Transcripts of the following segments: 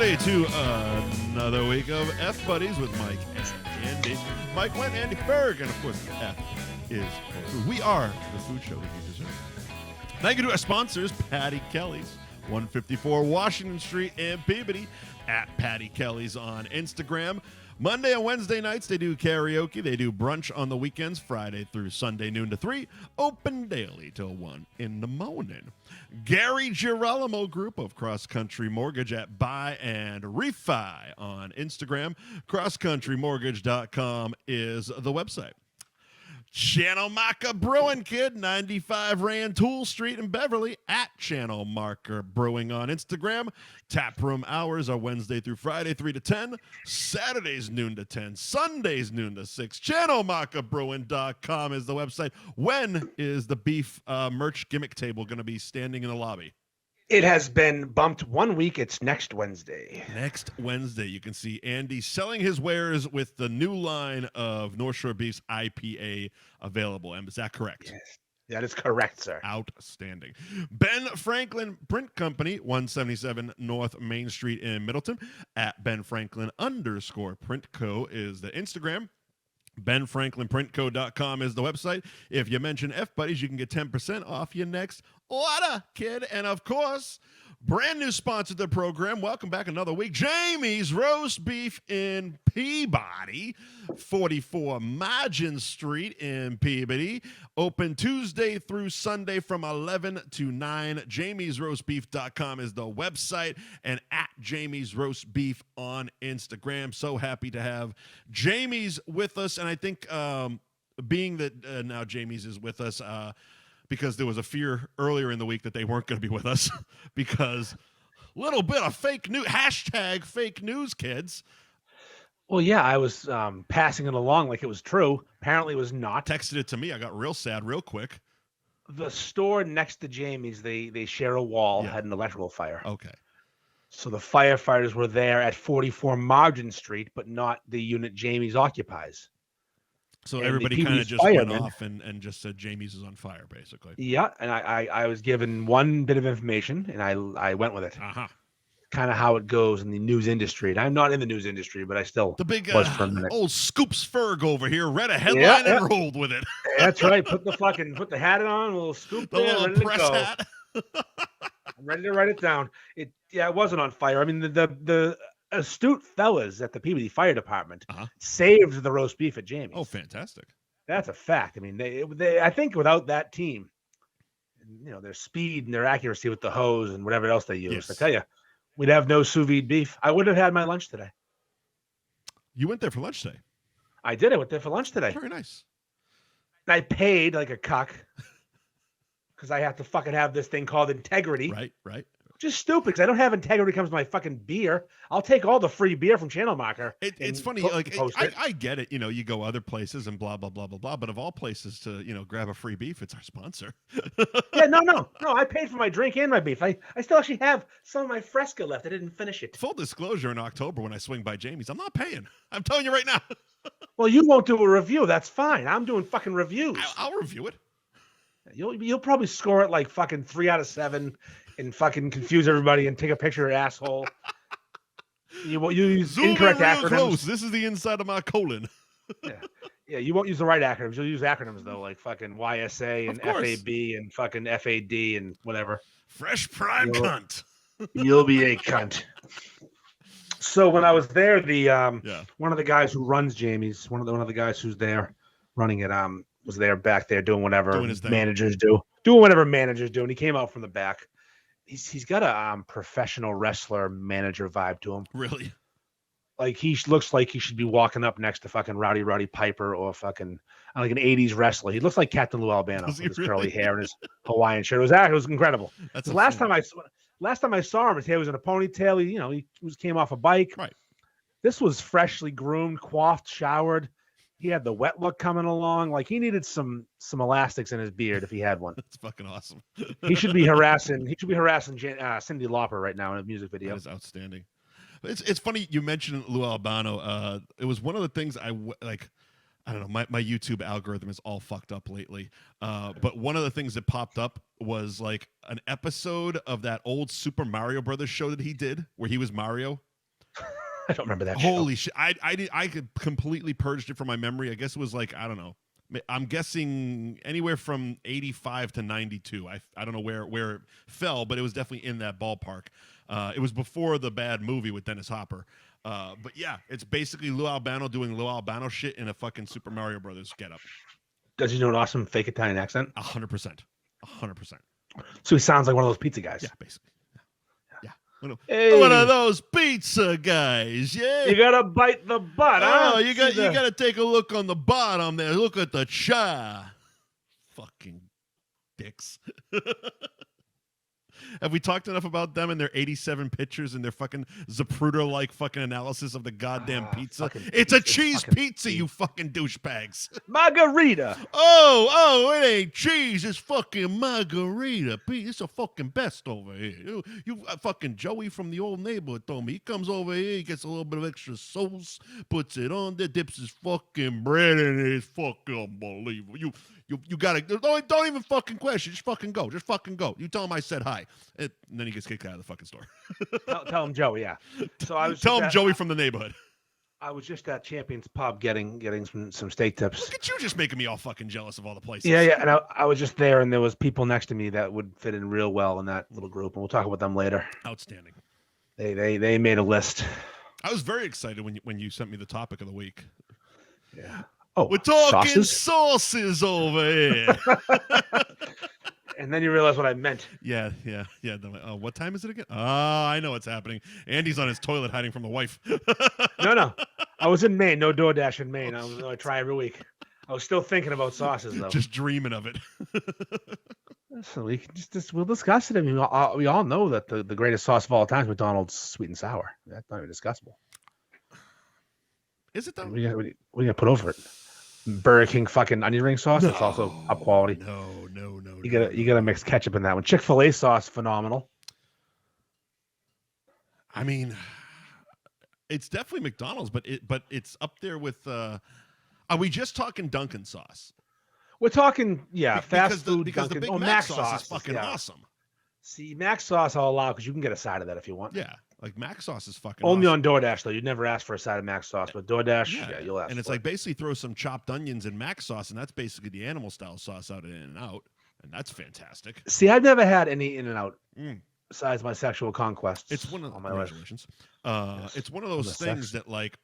everybody, to another week of F Buddies with Mike and Andy. Mike, Wendt, Andy Ferg, and of course, F is for food. We are the food show that you deserve. Thank you to our sponsors, Patty Kelly's, 154 Washington Street in Peabody, at Patty Kelly's on Instagram. Monday and Wednesday nights, they do karaoke. They do brunch on the weekends, Friday through Sunday, noon to 3. Open daily till 1 in the morning. Gary Girolamo Group of Cross Country Mortgage at Buy and Refi on Instagram. CrossCountryMortgage.com is the website. Channel Marker Brewing Kid, 95 Rantoul Street in Beverly, at Channel Marker Brewing on Instagram. Taproom hours are Wednesday through Friday, 3 to 10. Saturdays, noon to 10. Sundays, noon to 6. ChannelMarkerBrewing.com is the website. When is the beef merch gimmick table going to be standing in the lobby? It has been bumped 1 week. It's next Wednesday. Next Wednesday, you can see Andy selling his wares with the new line of North Shore Beef's IPA available. Is that correct? Yes, that is correct, sir. Outstanding. Ben Franklin Print Company, 177 North Main Street in Middleton. At Ben Franklin _Print Co. is the Instagram. BenFranklinPrintCo.com is the website. If you mention F Buddies, you can get 10% off your next order, kid. And of course, brand new sponsor of the program. Welcome back another week. Jamie's Roast Beef in Peabody, 44 Margin Street in Peabody. Open Tuesday through Sunday from 11 to 9. JamiesRoastBeef.com is the website, and at Jamie's Roast Beef on Instagram. So happy to have Jamie's with us. And I think being that now Jamie's is with us, because there was a fear earlier in the week that they weren't going to be with us because little bit of fake news, hashtag fake news, kids. Well, yeah, I was passing it along like it was true. Apparently it was not. Texted it to me. I got real sad real quick. The store next to Jamie's, they share a wall, Yeah. had an electrical fire. Okay. So the firefighters were there at 44 Margin Street, but not the unit Jamie's occupies. So And everybody the kind of PB's just went firemen- off and just said Jamie's is on fire, basically. Yeah, and I was given one bit of information, and I went with it. Uh-huh. Kind of how it goes in the news industry. And I'm not in the news industry, but I still The big was for a minute. old Scoops Ferg over here read a headline Yeah. and rolled with it. That's right. Put the hat on, a little scoop The there, little ready to press go. hat. I'm ready to write it down. It wasn't on fire. I mean, the astute fellas at the Peabody Fire Department Uh-huh. saved the roast beef at Jamie's. Oh, fantastic. That's a fact. I mean, they I think without that team, their speed and their accuracy with the hose and whatever else they use, Yes. I tell you, we'd have no sous vide beef. I would have had my lunch today. You went there for lunch today. I did. I went there for lunch today. Very nice. I paid like a cuck because I have to fucking have this thing called integrity. Right. Just stupid because I don't have integrity comes to my fucking beer. I'll take all the free beer from Channel Marker. It's funny, I get it. You go other places and blah, blah, blah, blah, blah. But of all places to, grab a free beef, it's our sponsor. Yeah, no. I paid for my drink and my beef. I still actually have some of my Fresca left. I didn't finish it. Full disclosure, in October when I swing by Jamie's, I'm not paying. I'm telling you right now. Well, you won't do a review. That's fine. I'm doing fucking reviews. I'll review it. You'll probably score it like fucking 3 out of 7 and fucking confuse everybody and take a picture of your asshole. You use Zoom incorrect in real acronyms. close. This is the inside of my colon. Yeah, you won't use the right acronyms. You'll use acronyms though, like fucking YSA and Of course. FAB and fucking FAD and whatever. Fresh prime You'll- cunt. You'll be a cunt. So when I was there, Yeah. one of the guys who runs Jamie's, one of the guys who's there running it, was there back there doing whatever Doing his thing. managers do, and he came out from the back. He's got a professional wrestler manager vibe to him. Really? Like he looks like he should be walking up next to fucking Roddy Piper or fucking like an '80s wrestler. He looks like Captain Lou Albano Does with he his really? curly hair and his Hawaiian shirt. It was incredible. That's The last time I saw him, his hair was in a ponytail. He came off a bike. Right. This was freshly groomed, coiffed, showered. He had the wet look coming along. Like he needed some elastics in his beard if he had one. That's fucking awesome. He should be harassing. Cyndi Lauper right now in a music video. That is outstanding. It's funny you mentioned Lou Albano. It was one of the things I don't know. My YouTube algorithm is all fucked up lately. But one of the things that popped up was like an episode of that old Super Mario Brothers show that he did where he was Mario. I don't remember that. Holy shit! I could completely purged it from my memory. I guess it was like, I don't know. I'm guessing anywhere from 85 to 92. I don't know where it fell, but it was definitely in that ballpark. It was before the bad movie with Dennis Hopper. But yeah, it's basically Lou Albano doing Lou Albano shit in a fucking Super Mario Brothers getup. Does he do an awesome fake Italian accent? 100%. 100%. So he sounds like one of those pizza guys. Yeah, basically. Yeah. Hey. One of those pizza guys. Yeah. You gotta bite the butt. Oh, huh? you got to take a look on the bottom there. Look at the cha. Fucking dicks. Have we talked enough about them and their 87 pictures and their fucking Zapruder-like fucking analysis of the goddamn pizza? It's a cheese pizza, you fucking douchebags. Margarita. Oh, it ain't cheese. It's fucking margarita. It's a fucking best over here. You fucking Joey from the old neighborhood told me. He comes over here, he gets a little bit of extra sauce, puts it on there, dips his fucking bread in it. It's fucking unbelievable. You gotta don't even fucking question. Just fucking go. Just fucking go. You tell him I said hi. And then he gets kicked out of the fucking store. tell him Joey, yeah. So I was tell him Joey from the neighborhood. I was just at Champion's Pub getting some steak tips. Look at you just making me all fucking jealous of all the places. Yeah, and I was just there, and there was people next to me that would fit in real well in that little group, and we'll talk about them later. Outstanding. They made a list. I was very excited when you sent me the topic of the week. Yeah. Oh, we're talking sauces over here. And then you realize what I meant. Yeah. What time is it again? I know what's happening. Andy's on his toilet hiding from the wife. No. I was in Maine. No DoorDash in Maine. I try every week. I was still thinking about sauces, though. Just dreaming of it. So we can we'll discuss it. I mean, we all know that the greatest sauce of all time is McDonald's sweet and sour. That's not even discussable. Is it though? We gotta put over it. Burger King fucking onion ring sauce. It's also up quality. No. You gotta mix ketchup in that one. Chick-fil-A sauce, phenomenal. I mean, it's definitely McDonald's, but it's up there with. Are we just talking Dunkin' sauce? We're talking fast food. Because Dunkin'. the Big Mac sauce is fucking awesome. See, Mac sauce I'll allow because you can get a side of that if you want. Yeah. Like Mac sauce is fucking only awesome. on DoorDash though. You'd never ask for a side of Mac sauce, but DoorDash, you'll ask. And it's like basically throw some chopped onions in Mac sauce, and that's basically the animal style sauce out in In-N-Out, and that's fantastic. See, I've never had any In-N-Out besides my sexual conquests. It's one of congratulations. Yes. It's one of those things that like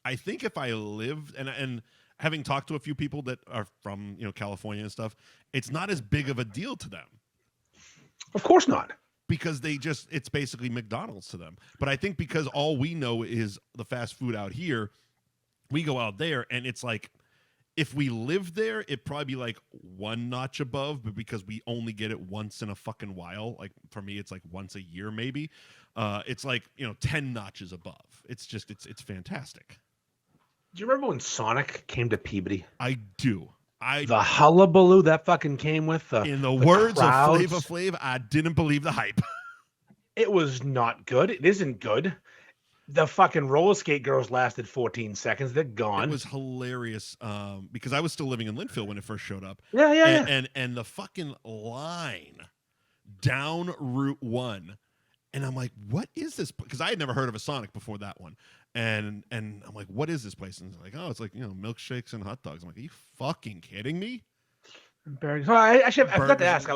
I think if I lived and having talked to a few people that are from California and stuff, it's not as big of a deal to them. Of course not. Because it's basically McDonald's to them. But I think because all we know is the fast food out here, we go out there and it's like, if we lived there, it'd probably be like one notch above, but because we only get it once in a fucking while, like for me, it's like once a year maybe. It's like, 10 notches above. It's just, it's fantastic. Do you remember when Sonic came to Peabody? I do. The hullabaloo that fucking came with in the words crowds. Of Flavor Flav, I didn't believe the hype. It was not good. It isn't good. The fucking roller skate girls lasted 14 seconds. They're gone. It was hilarious because I was still living in Linfield when it first showed up. Yeah. And the fucking line down Route 1. And I'm like, what is this? Because I had never heard of a Sonic before that one. And I'm like, what is this place? And it's like, oh, it's like, milkshakes and hot dogs. I'm like, are you fucking kidding me? So I forgot to ask.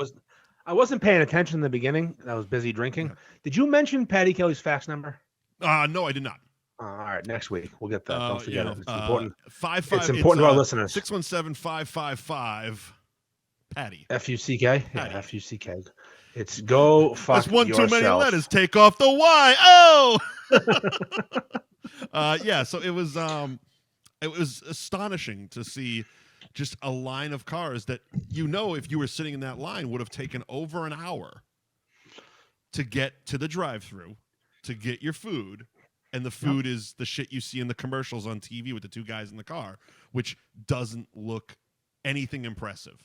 I wasn't paying attention in the beginning. I was busy drinking. Yeah. Did you mention Patty Kelly's fax number? No, I did not. All right, next week we'll get that. Don't forget it. It's important. It's important to our listeners. 617-555 Patty. F-U-C-K? Yeah, F-U-C-K. It's go fuck That's one yourself. Too many letters. Take off the Y. Oh! So it was astonishing to see just a line of cars that if you were sitting in that line would have taken over an hour to get to the drive-thru to get your food, and the food is the shit you see in the commercials on TV with the two guys in the car, which doesn't look anything impressive.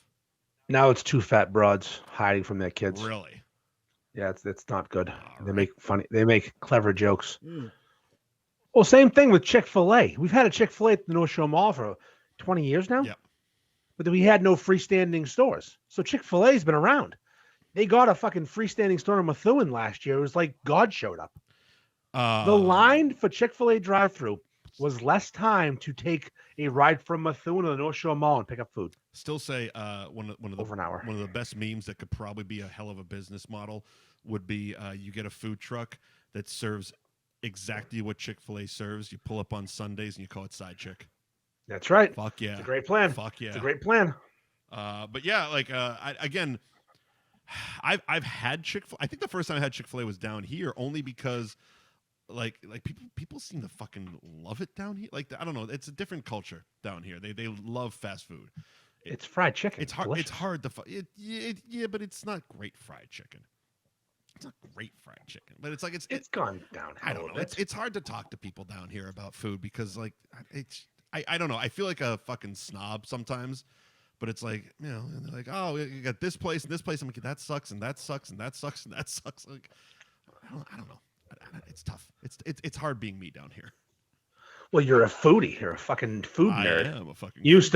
Now it's two fat broads hiding from their kids. Really? Yeah, it's not good. They make clever jokes. Well, same thing with Chick-fil-A. We've had a Chick-fil-A at the North Shore Mall for 20 years now. Yep. But we had no freestanding stores. So Chick-fil-A's been around. They got a fucking freestanding store in Methuen last year. It was like God showed up. The line for Chick-fil-A drive-thru was less time to take a ride from Methuen to the North Shore Mall and pick up food. Still say one of the over an hour. One of the best memes that could probably be a hell of a business model would be you get a food truck that serves exactly what Chick-fil-A serves. You pull up on Sundays and you call it Side Chick. That's right. Fuck yeah. It's a great plan. Fuck yeah. It's a great plan. But yeah, like I've had Chick-fil-A. I think the first time I had Chick-fil-A was down here, only because like people seem to fucking love it down here. Like I don't know, it's a different culture down here. They love fast food. It's fried chicken. It's hard. Delicious. It's hard to yeah, but it's not great fried chicken. It's not great fried chicken, but it's like it's gone down. I don't know. It's hard to talk to people down here about food because like I don't know. I feel like a fucking snob sometimes. But it's like, you know, and they're like, oh, you got this place and this place. I'm like, that sucks and that sucks and that sucks and that sucks. Like, I don't know. It's tough. It's hard being me down here. Well, you're a foodie. You're a fucking food nerd. I am a fucking used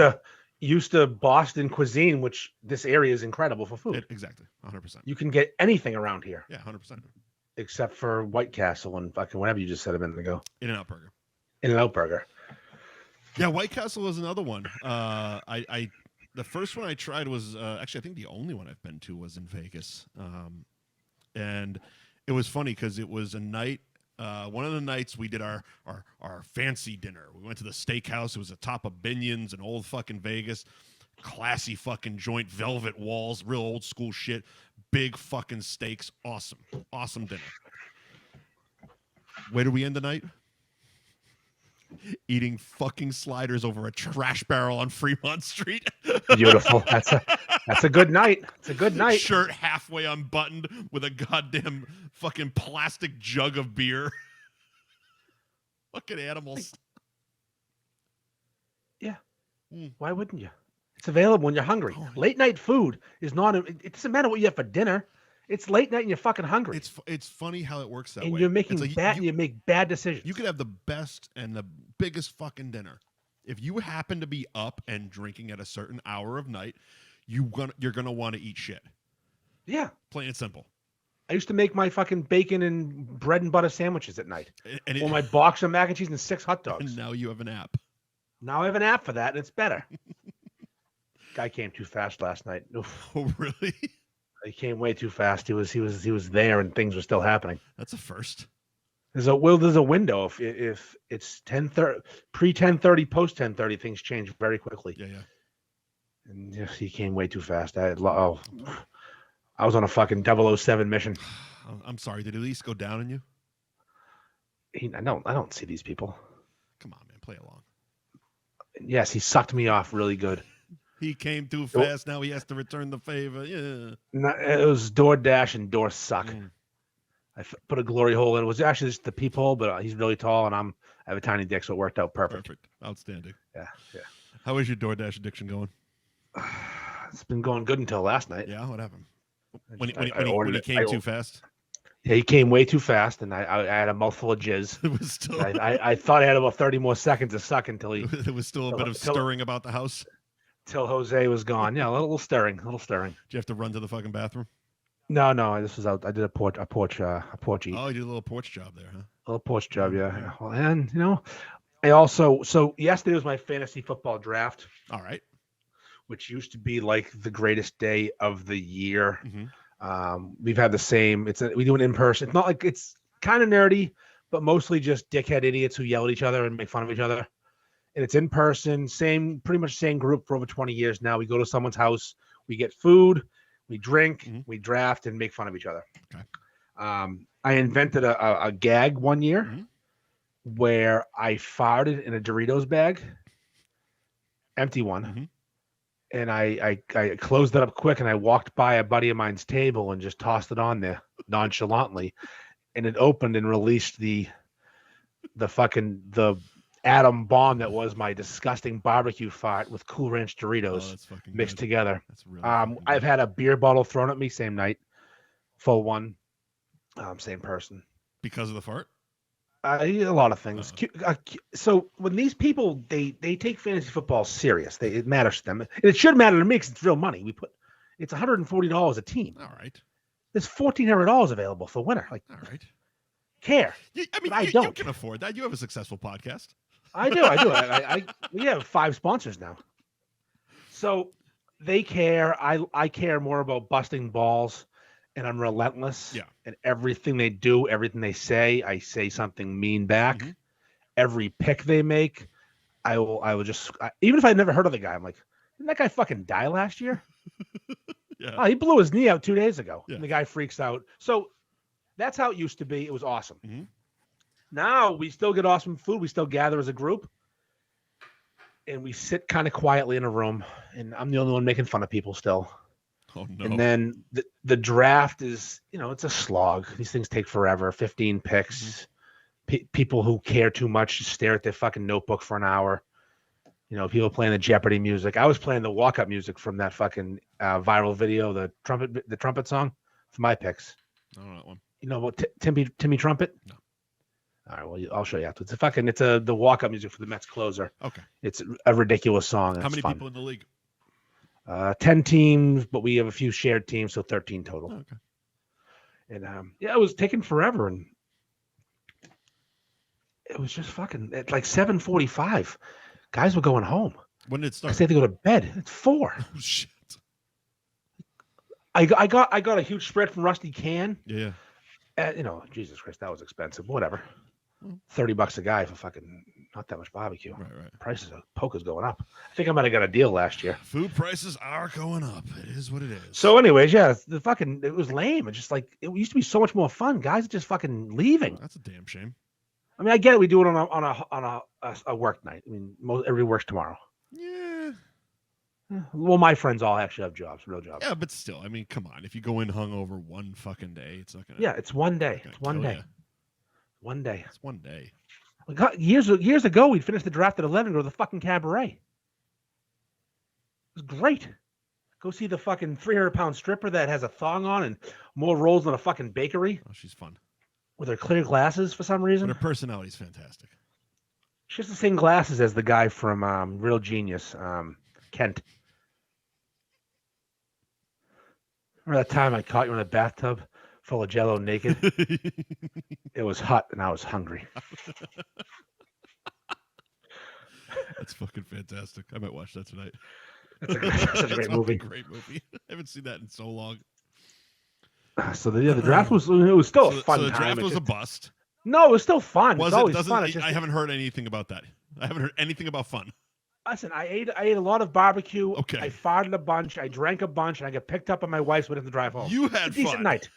to Boston cuisine, which this area is incredible for food. Exactly, 100%. You can get anything around here. Yeah, 100%. Except for White Castle and fucking whatever you just said a minute ago. In-N-Out Burger. In-N-Out Burger. Yeah, White Castle was another one. The first one I tried was actually I think the only one I've been to was in Vegas, and it was funny because it was a night. One of the nights we did our fancy dinner. We went to the steakhouse. It was atop of Binion's in old fucking Vegas, classy fucking joint, velvet walls, real old school shit, big fucking steaks, awesome dinner. Where did we end the night? Eating fucking sliders over a trash barrel on Fremont Street. Beautiful. That's a good night. It's a good night. Shirt halfway unbuttoned with a goddamn fucking plastic jug of beer. Fucking animals. Yeah. Why wouldn't you? It's available when you're hungry. Late night food is not. It doesn't matter what you have for dinner. It's late night and you're fucking hungry. It's funny how it works that and way. You're making you make bad decisions. You could have the best and the biggest fucking dinner. If you happen to be up and drinking at a certain hour of night, you're gonna want to eat shit. Yeah. Plain and simple. I used to make my fucking bacon and bread and butter sandwiches at night. Or my box of mac and cheese and 6 hot dogs. And now you have an app. Now I have an app for that and it's better. Guy came too fast last night. Oof. Oh really? He came way too fast. He was there and things were still happening. That's a first. There's a window if it's 10:30, pre 10:30, post 10:30, things change very quickly. Yeah. And he came way too fast. I was on a fucking 007 mission. I'm sorry. Did it at least go down on you? I don't see these people. Come on, man. Play along. Yes, he sucked me off really good. He came too fast. Now he has to return the favor. Yeah. No, it was DoorDash and door suck. I put a glory hole in. It was actually just the peephole, but he's really tall and I have a tiny dick, so it worked out perfect. Outstanding. Yeah. How is your DoorDash addiction going? It's been going good until last night. Yeah, what happened? When he came too fast? Yeah, he came way too fast, and I had a mouthful of jizz. It was still. I thought I had about 30 more seconds to suck until he. There was still a bit of stirring about the house. Till Jose was gone. Yeah, a little stirring. Did you have to run to the fucking bathroom? No. This was out. I did a porch eat. Oh, you did a little porch job there, huh? A little porch job, yeah. Well, and I also yesterday was my fantasy football draft. All right. Which used to be like the greatest day of the year. Mm-hmm. We've had the same. We do it in person. It's not like it's kind of nerdy, but mostly just dickhead idiots who yell at each other and make fun of each other. And it's in person, pretty much same group for over 20 years now. We go to someone's house, we get food, we drink, we draft, and make fun of each other. Okay. I invented a gag one year where I farted in a Doritos bag, empty one, and I closed it up quick, and I walked by a buddy of mine's table and just tossed it on there nonchalantly, and it opened and released the atom bomb that was my disgusting barbecue fart with Cool Ranch Doritos mixed together. That's really I've had a beer bottle thrown at me same night, full one, same person. Because of the fart? A lot of things. So when these people they take fantasy football serious, it matters to them, and it should matter to me because it's real money. It's $140 a team. All right. There's $1,400 available for winner. Like, all right. care. I mean, but I you don't. can afford that. You have a successful podcast. I do. We have 5 sponsors now. So they care. I care more about busting balls, and I'm relentless. Yeah. And everything they do, everything they say, I say something mean back. Mm-hmm. Every pick they make, I will just even if I never heard of the guy, I'm like, didn't that guy fucking die last year? Yeah. Oh, he blew his knee out 2 days ago. Yeah. And the guy freaks out. So that's how it used to be. It was awesome. Mm-hmm. Now we still get awesome food. We still gather as a group. And we sit kind of quietly in a room. And I'm the only one making fun of people still. Oh, no. And then the draft is, it's a slog. These things take forever. 15 picks. Mm-hmm. People who care too much just stare at their fucking notebook for an hour. People playing the Jeopardy music. I was playing the walk-up music from that fucking viral video, the trumpet song for my picks. I don't know that one. You know what, Timmy Trumpet? No. All right, well, I'll show you after. It's the walk-up music for the Mets closer. Okay. It's a ridiculous song. How many people in the league? 10 teams, but we have a few shared teams, so 13 total. Oh, okay. And it was taking forever, and it was just fucking at like 7:45. Guys were going home. When did it start? I said to go to bed. It's 4. Oh shit! I got a huge spread from Rusty Can. Yeah. Jesus Christ, that was expensive. Whatever. $30 a guy for fucking not that much barbecue. Right. Prices of poker's going up. I think I might have got a deal last year. Food prices are going up. It is what it is. So, anyways, yeah, it was lame. It's just like it used to be so much more fun. Guys are just fucking leaving. That's a damn shame. I mean, I get it. We do it on a work night. I mean, everybody works tomorrow. Yeah. Well, my friends all actually have jobs, real jobs. Yeah, but still, I mean, come on. If you go in hungover one fucking day, it's not gonna. Yeah, it's one day. It's one day. You. One day. It's one day. Years ago, we'd finish the draft at 11 and go to the fucking cabaret. It was great. Go see the fucking 300-pound stripper that has a thong on and more rolls than a fucking bakery. Oh, she's fun. With her clear glasses for some reason. But her personality's fantastic. She has the same glasses as the guy from Real Genius, Kent. Remember that time I caught you in a bathtub full of Jell-O naked? It was hot and I was hungry. That's fucking fantastic. I might watch that tonight. That's such a great movie. Great movie. I haven't seen that in so long. So the draft was still a fun time. So the time. draft was a bust. No, it was still fun. It's always fun. I haven't heard anything about that. I haven't heard anything about fun. Listen, I ate a lot of barbecue. Okay. I farted a bunch. I drank a bunch, and I got picked up by my wife, so we didn't have to drive home. You had fun. Decent night.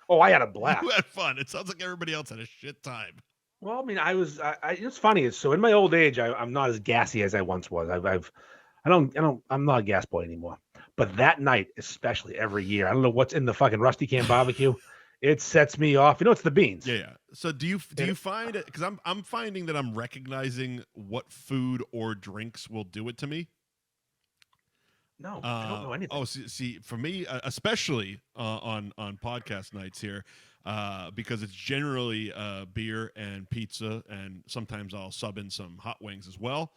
Oh, I had a blast. You had fun. It sounds like everybody else had a shit time. Well, I mean, it's funny. So in my old age, I'm not as gassy as I once was. I'm not a gas boy anymore. But that night, especially every year, I don't know what's in the fucking Rusty Can barbecue. It sets me off. It's the beans. Yeah. So do you find it? Because I'm finding that I'm recognizing what food or drinks will do it to me. No, I don't know anything. Oh, see, for me, especially on podcast nights here, because it's generally beer and pizza, and sometimes I'll sub in some hot wings as well.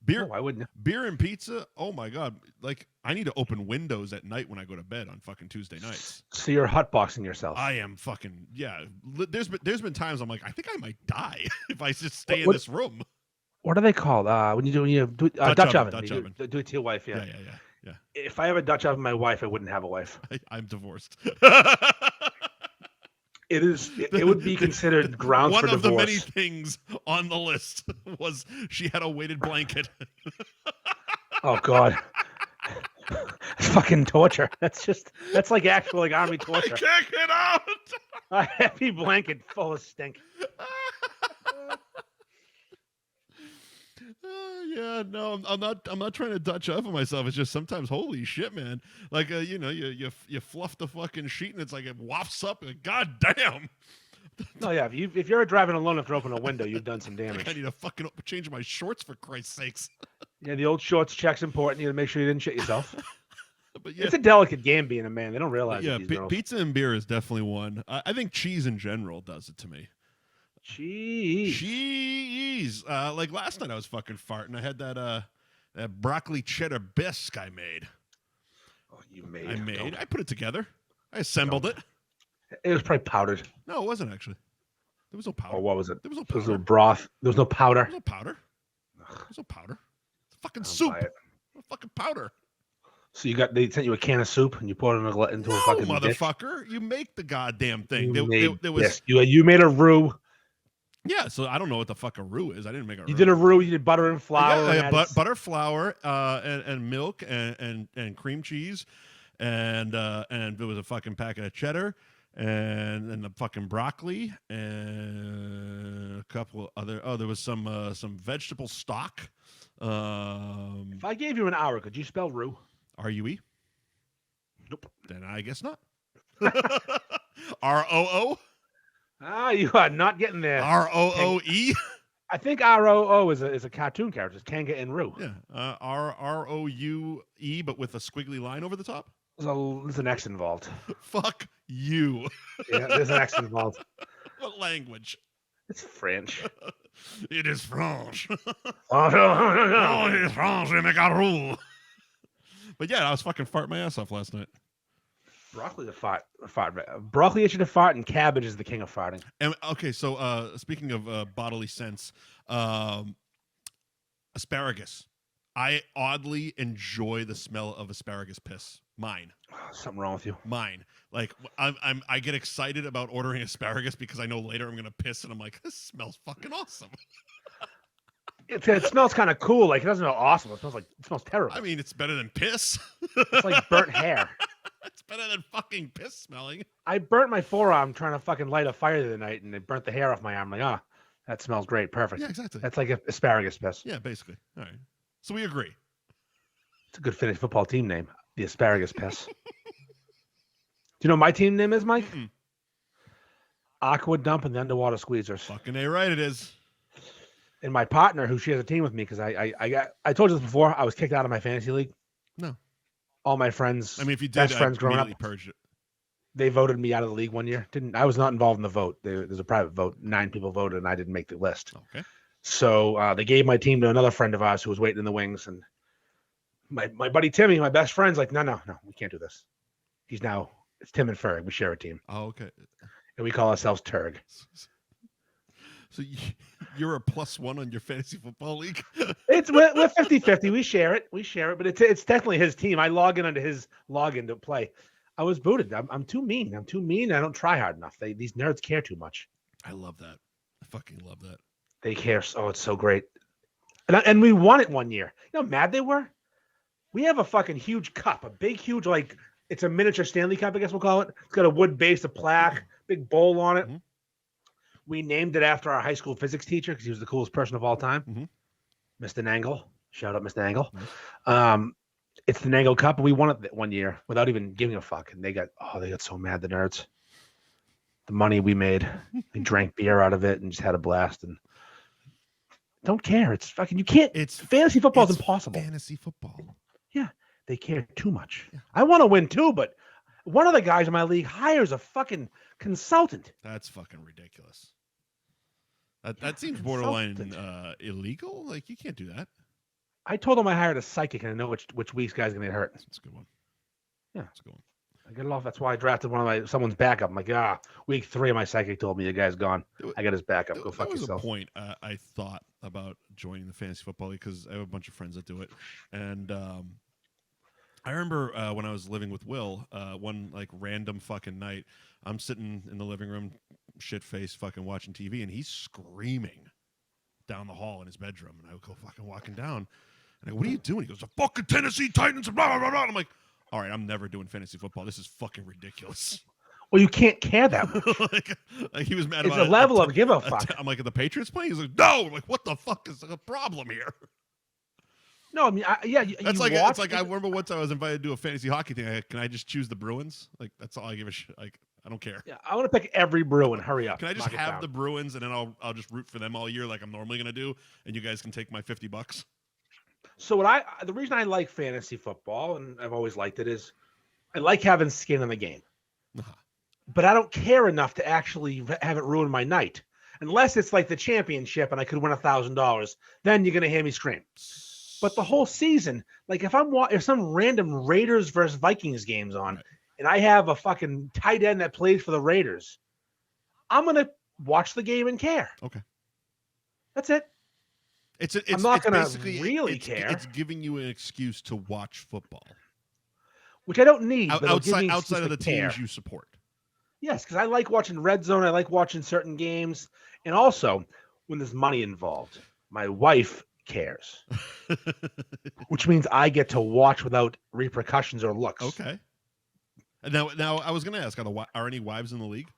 Beer, why wouldn't you? Beer and pizza. Oh my god! Like I need to open windows at night when I go to bed on fucking Tuesday nights. So you're hotboxing yourself. I am fucking There's been times I'm like, I think I might die if I just stay in this room. What are they called? When you do Dutch oven. Dutch oven. Do it to your wife. Yeah. Yeah. If I have a Dutch oven, my wife, I wouldn't have a wife. I'm divorced. It would be considered grounds for divorce. One of the many things on the list was she had a weighted blanket. Oh God. It's fucking torture. That's like actual army torture. I can't get out. A heavy blanket full of stink. Yeah, no, I'm not trying to Dutch oven myself. It's just sometimes, holy shit, man. Like, you fluff the fucking sheet and it's like it wafts up. Like, God damn. No, yeah. If you're driving alone after opening a window, you've done some damage. Like I need to fucking change my shorts for Christ's sakes. Yeah, the old shorts check's important. You got to make sure you didn't shit yourself. But yeah, it's a delicate game being a man. They don't realize. Yeah, pizza and beer is definitely one. I think cheese in general does it to me. Cheese. Like last night I was fucking farting. I had that broccoli cheddar bisque I made. Oh, you made. I made. I put it together. I assembled it. It was probably powdered. No, it wasn't actually. There was no powder. Or what was it? There was no There was no powder. broth. There was no powder. There was no powder. There was no powder. It's fucking I don't soup. buy it. Fucking powder. So they sent you a can of soup and you poured it into a fucking dish? Motherfucker. You make the goddamn thing. There was yes, you made a roux. Yeah, so I don't know what the fuck a roux is. I didn't make a roux. You did a roux. You did butter and flour. Yeah, butter, flour, and milk and cream cheese, and there was a fucking packet of cheddar, and the fucking broccoli, and a couple other. Oh, there was some vegetable stock. If I gave you an hour, could you spell roux? R-U-E? Nope. Then I guess not. R-O-O? You are not getting there. R-O-O-E? I think R-O-O is a cartoon character. It's Kanga and Roo. Yeah. R-O-U-E, but with a squiggly line over the top? There's an X involved. Fuck you. Yeah, there's an X involved. What language? It's French. It is French. Oh, it's French, je me garou. But yeah, I was fucking farting my ass off last night. Broccoli to fart. Broccoli itchy to fart, and cabbage is the king of farting. And okay, so speaking of bodily sense, asparagus. I oddly enjoy the smell of asparagus piss. Mine. Something wrong with you. Mine. Like I get excited about ordering asparagus because I know later I'm gonna piss, and I'm like, this smells fucking awesome. It smells kind of cool. Like, it doesn't smell awesome. It smells terrible. I mean, it's better than piss. It's like burnt hair. It's better than fucking piss smelling. I burnt my forearm trying to fucking light a fire the other night, and it burnt the hair off my arm. I'm like, that smells great. Perfect. Yeah, exactly. That's like asparagus piss. Yeah, basically. All right. So we agree. It's a good Finnish football team name, the Asparagus Piss. Do you know what my team name is, Mike? Mm-mm. Aqua Dump and the Underwater Squeezers. Fucking A right it is. And my partner, who shares a team with me, because I told you this before, I was kicked out of my fantasy league. No. All my friends, I mean, if you did, best friends growing up, purged it. they voted me out of the league one year. I was not involved in the vote. There's a private vote. 9 people voted, and I didn't make the list. Okay. So they gave my team to another friend of ours who was waiting in the wings. And my buddy Timmy, my best friend's like, no, we can't do this. It's Tim and Ferg. We share a team. Oh, okay. And we call ourselves Turg. So you're a +1 on your fantasy football league? We're 50-50. We share it, but it's technically his team. I log in under his login to play. I was booted. I'm too mean. I don't try hard enough. These nerds care too much. I love that. I fucking love that. They care. Oh, it's so great. And we won it one year. You know how mad they were? We have a fucking huge cup, a big, huge, like, it's a miniature Stanley Cup, I guess we'll call it. It's got a wood base, a plaque, big bowl on it. Mm-hmm. We named it after our high school physics teacher because he was the coolest person of all time. Mm-hmm. Mr. Nangle. Shout out, Mr. Nangle. Mm-hmm. It's the Nangle Cup. We won it one year without even giving a fuck. And they got so mad, the nerds. The money we made. They drank beer out of it and just had a blast. And don't care. It's fucking, you can't. Fantasy football is impossible. Fantasy football. Yeah. They care too much. Yeah. I want to win too, but one of the guys in my league hires a fucking consultant. That's fucking ridiculous. That seems borderline illegal. Like, you can't do that. I told him I hired a psychic and I know which week's guy's gonna get hurt. That's a good one. Yeah, that's a good one. I get it off. That's why I drafted someone's backup. I'm like, week 3 of my psychic told me the guy's gone. I got his backup. Go fuck yourself. There was a point I thought about joining the fantasy football league because I have a bunch of friends that do it, and I remember when I was living with Will, one like random fucking night, I'm sitting in the living room, shit-faced, fucking watching TV, and he's screaming down the hall in his bedroom, and I would go fucking walking down, and I go, what are you doing? He goes, the fucking Tennessee Titans, blah, blah, blah, blah. I'm like, all right, I'm never doing fantasy football. This is fucking ridiculous. Well, you can't care that much. like he was mad it's about a level of give a fuck. I'm like, are the Patriots playing? He's like, no. I'm like, what the fuck is the problem here? No, I mean, it's like I remember once I was invited to do a fantasy hockey thing. Can I just choose the Bruins? Like, that's all I give a shit. Like, I don't care. Yeah, I want to pick every Bruin. Hurry up. Can I just have the Bruins and then I'll just root for them all year like I'm normally gonna do, and you guys can take my $50? So the reason I like fantasy football, and I've always liked it, is I like having skin in the game. Uh-huh. But I don't care enough to actually have it ruin my night. Unless it's like the championship and I could win $1,000, then you're gonna hear me scream. But the whole season, like if some random Raiders versus Vikings game's on, right, and I have a fucking tight end that plays for the Raiders, I'm gonna watch the game and care. Okay. That's it. I'm not going to really care. It's giving you an excuse to watch football, which I don't need. But outside of the teams you support. Yes, because I like watching Red Zone. I like watching certain games, and also when there's money involved, my wife cares, which means I get to watch without repercussions or looks. Okay. Now I was going to ask, are any wives in the league?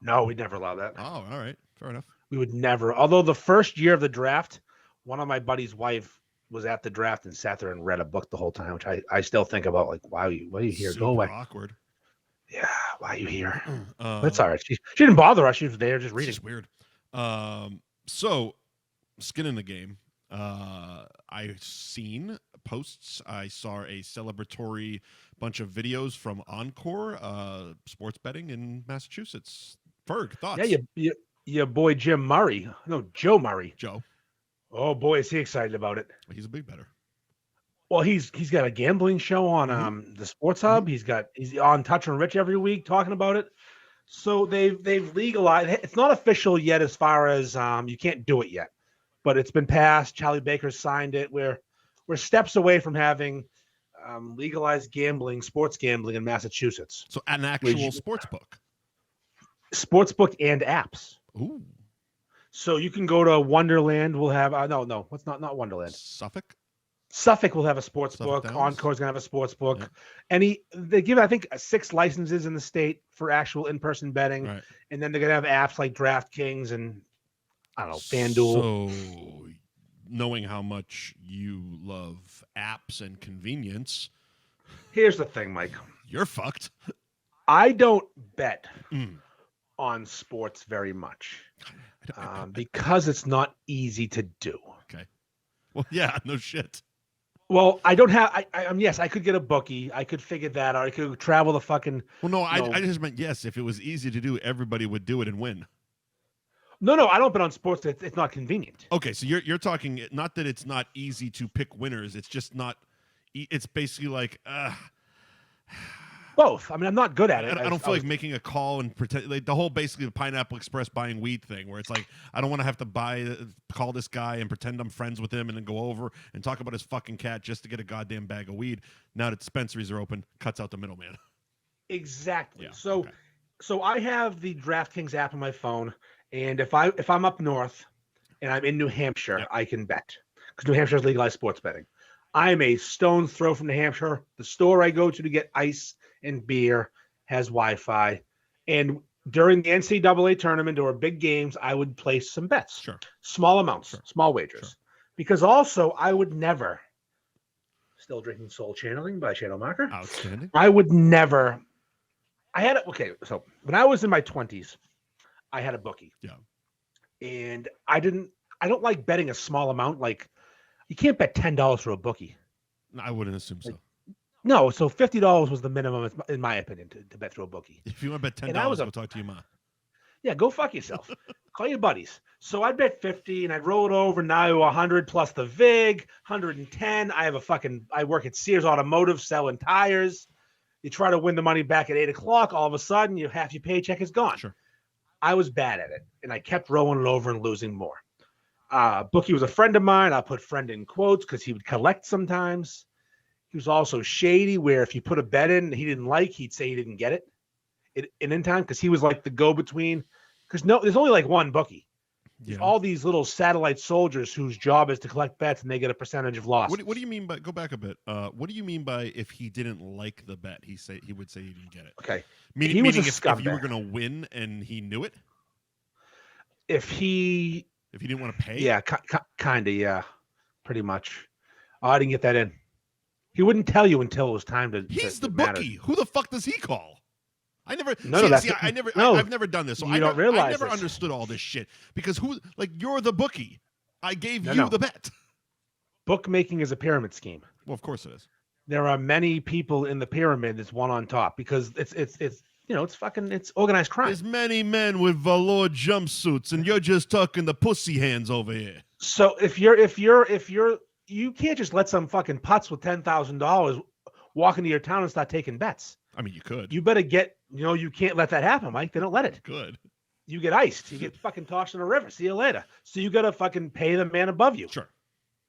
No, we'd never allow that. Oh, all right, fair enough. We would never. Although the first year of the draft, one of my buddy's wife was at the draft and sat there and read a book the whole time, which I still think about. Like, why are you here? Super Go away. Awkward. Yeah, why are you here? That's all right. She didn't bother us. She was there just reading. It's weird. So, skin in the game. I've seen posts. I saw a celebratory bunch of videos from Encore sports betting in Massachusetts. Ferg, thoughts? Yeah, your boy Jim Murray. No, Joe Murray. Joe. Oh boy, is he excited about it. He's a big bettor. Well, he's got a gambling show on the Sports Hub. He's on Touch and Rich every week talking about it. So they've legalized. It's not official yet as far as you can't do it yet, but it's been passed. Charlie Baker signed it. We're steps away from having legalized sports gambling in Massachusetts. So an actual sports book and apps. Ooh. So you can go to Wonderland. We'll have no. What's not Wonderland? Suffolk will have a sports book. Encore's gonna have a sports book. Yeah. They give, I think, 6 licenses in the state for actual in-person betting, right. And then they're gonna have apps like DraftKings and I don't know, FanDuel. So, knowing how much you love apps and convenience, here's the thing, Mike. You're fucked. I don't bet on sports very much because it's not easy to do. Okay. Well, yeah, no shit. Well, I don't have. Yes, I could get a bookie. I could figure that out. I could travel the fucking. Well, no, I just meant yes. If it was easy to do, everybody would do it and win. No, I don't bet on sports. It's not convenient. Okay, so you're talking not that it's not easy to pick winners. It's just not. It's basically like. Both. I mean, I'm not good at it. I don't feel like making a call and pretend like the whole basically the Pineapple Express buying weed thing, where it's like I don't want to have to call this guy and pretend I'm friends with him and then go over and talk about his fucking cat just to get a goddamn bag of weed. Now that dispensaries are open, cuts out the middleman. Exactly. Yeah, so I have the DraftKings app on my phone, and if I'm up north and I'm in New Hampshire, I can bet because New Hampshire has legalized sports betting. I'm a stone's throw from New Hampshire. The store I go to get ice and beer has Wi-Fi, and during the NCAA tournament or big games, I would place some bets, small amounts, small wagers, because also I would never. Still drinking Soul Channeling by Channel Marker. Outstanding. I would never. So when I was in my 20s, I had a bookie. Yeah, and I don't like betting a small amount. Like you can't bet $10 for a bookie. I wouldn't assume so. No, so $50 was the minimum, in my opinion, to bet through a bookie. If you want to bet $10, go talk to your mom. Yeah, go fuck yourself. Call your buddies. So I'd bet 50, and I'd roll it over now to 100 plus the VIG, 110. I work at Sears Automotive selling tires. You try to win the money back at 8 o'clock. All of a sudden, half your paycheck is gone. Sure. I was bad at it, and I kept rolling it over and losing more. Bookie was a friend of mine. I'll put friend in quotes because he would collect sometimes. He was also shady, where if you put a bet in he didn't like, he'd say he didn't get it in time because he was like the go-between. Because there's only like one bookie. Yeah. All these little satellite soldiers whose job is to collect bets and they get a percentage of loss. What do you mean by? Go back a bit. What do you mean by if he didn't like the bet, he would say he didn't get it? Okay, meaning if you were going to win and he knew it. If he didn't want to pay. Yeah, kind of. Yeah, pretty much. Oh, I didn't get that in. He wouldn't tell you until it was time to. He's the bookie. Who the fuck does he call? I've never done this. So I never understood all this shit because you're the bookie. I gave you the bet. Bookmaking is a pyramid scheme. Well, of course it is. There are many people in the pyramid. There's one on top because it's organized crime. There's many men with velour jumpsuits, and you're just tucking the pussy hands over here. So if you can't just let some fucking putz with $10,000 walk into your town and start taking bets. I mean, you could. You better you can't let that happen, Mike. They don't let it. Good. you get iced. You get fucking tossed in a river. See you later. So you got to fucking pay the man above you. Sure.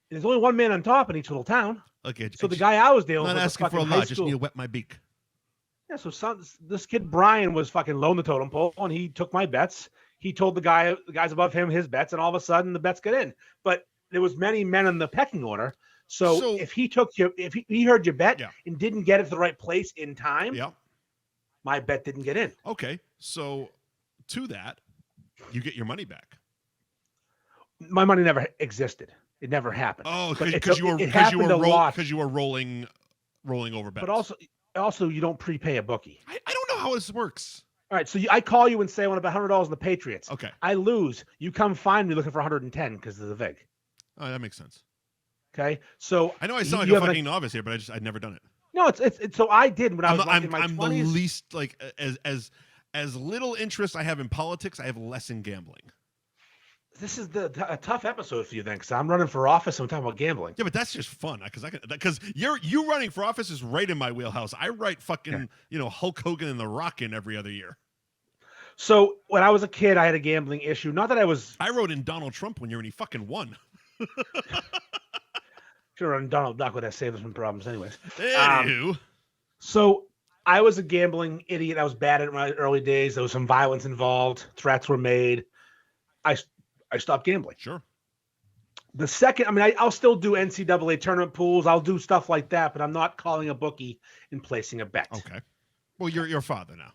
There's only one man on top in each little town. Okay. So the guy I was dealing with was asking for a lot. Just need to wet my beak. Yeah. So this kid Brian was fucking low in the totem pole, and he took my bets. He told the guys above him his bets, and all of a sudden the bets got in. But there was many men in the pecking order. So if he heard your bet and didn't get it to the right place in time, my bet didn't get in. Okay. So to that, you get your money back. My money never existed. It never happened. Oh, because you were rolling over bets. But also you don't prepay a bookie. I don't know how this works. All right, so I call you and say I want to bet $100 on the Patriots. Okay. I lose. You come find me looking for 110 because of the vig. Oh, that makes sense. Okay, so I know I sound like a fucking novice here, but I'd never done it. No, it's so I did when I was in my 20s. I'm the least like as little interest I have in politics, I have less in gambling. This is a tough episode for you then, because I'm running for office and we're talking about gambling. Yeah, but that's just fun because you running for office is right in my wheelhouse. I write fucking Hulk Hogan and The Rock in every other year. So when I was a kid, I had a gambling issue. Not that I wrote in Donald Trump one year and he fucking won. Sure, and Donald Duck would have saved us from problems, anyways. Anywho. So I was a gambling idiot. I was bad at my early days. There was some violence involved. Threats were made. I stopped gambling. Sure. The second, I'll still do NCAA tournament pools. I'll do stuff like that, but I'm not calling a bookie and placing a bet. Okay. Well, you're your father now.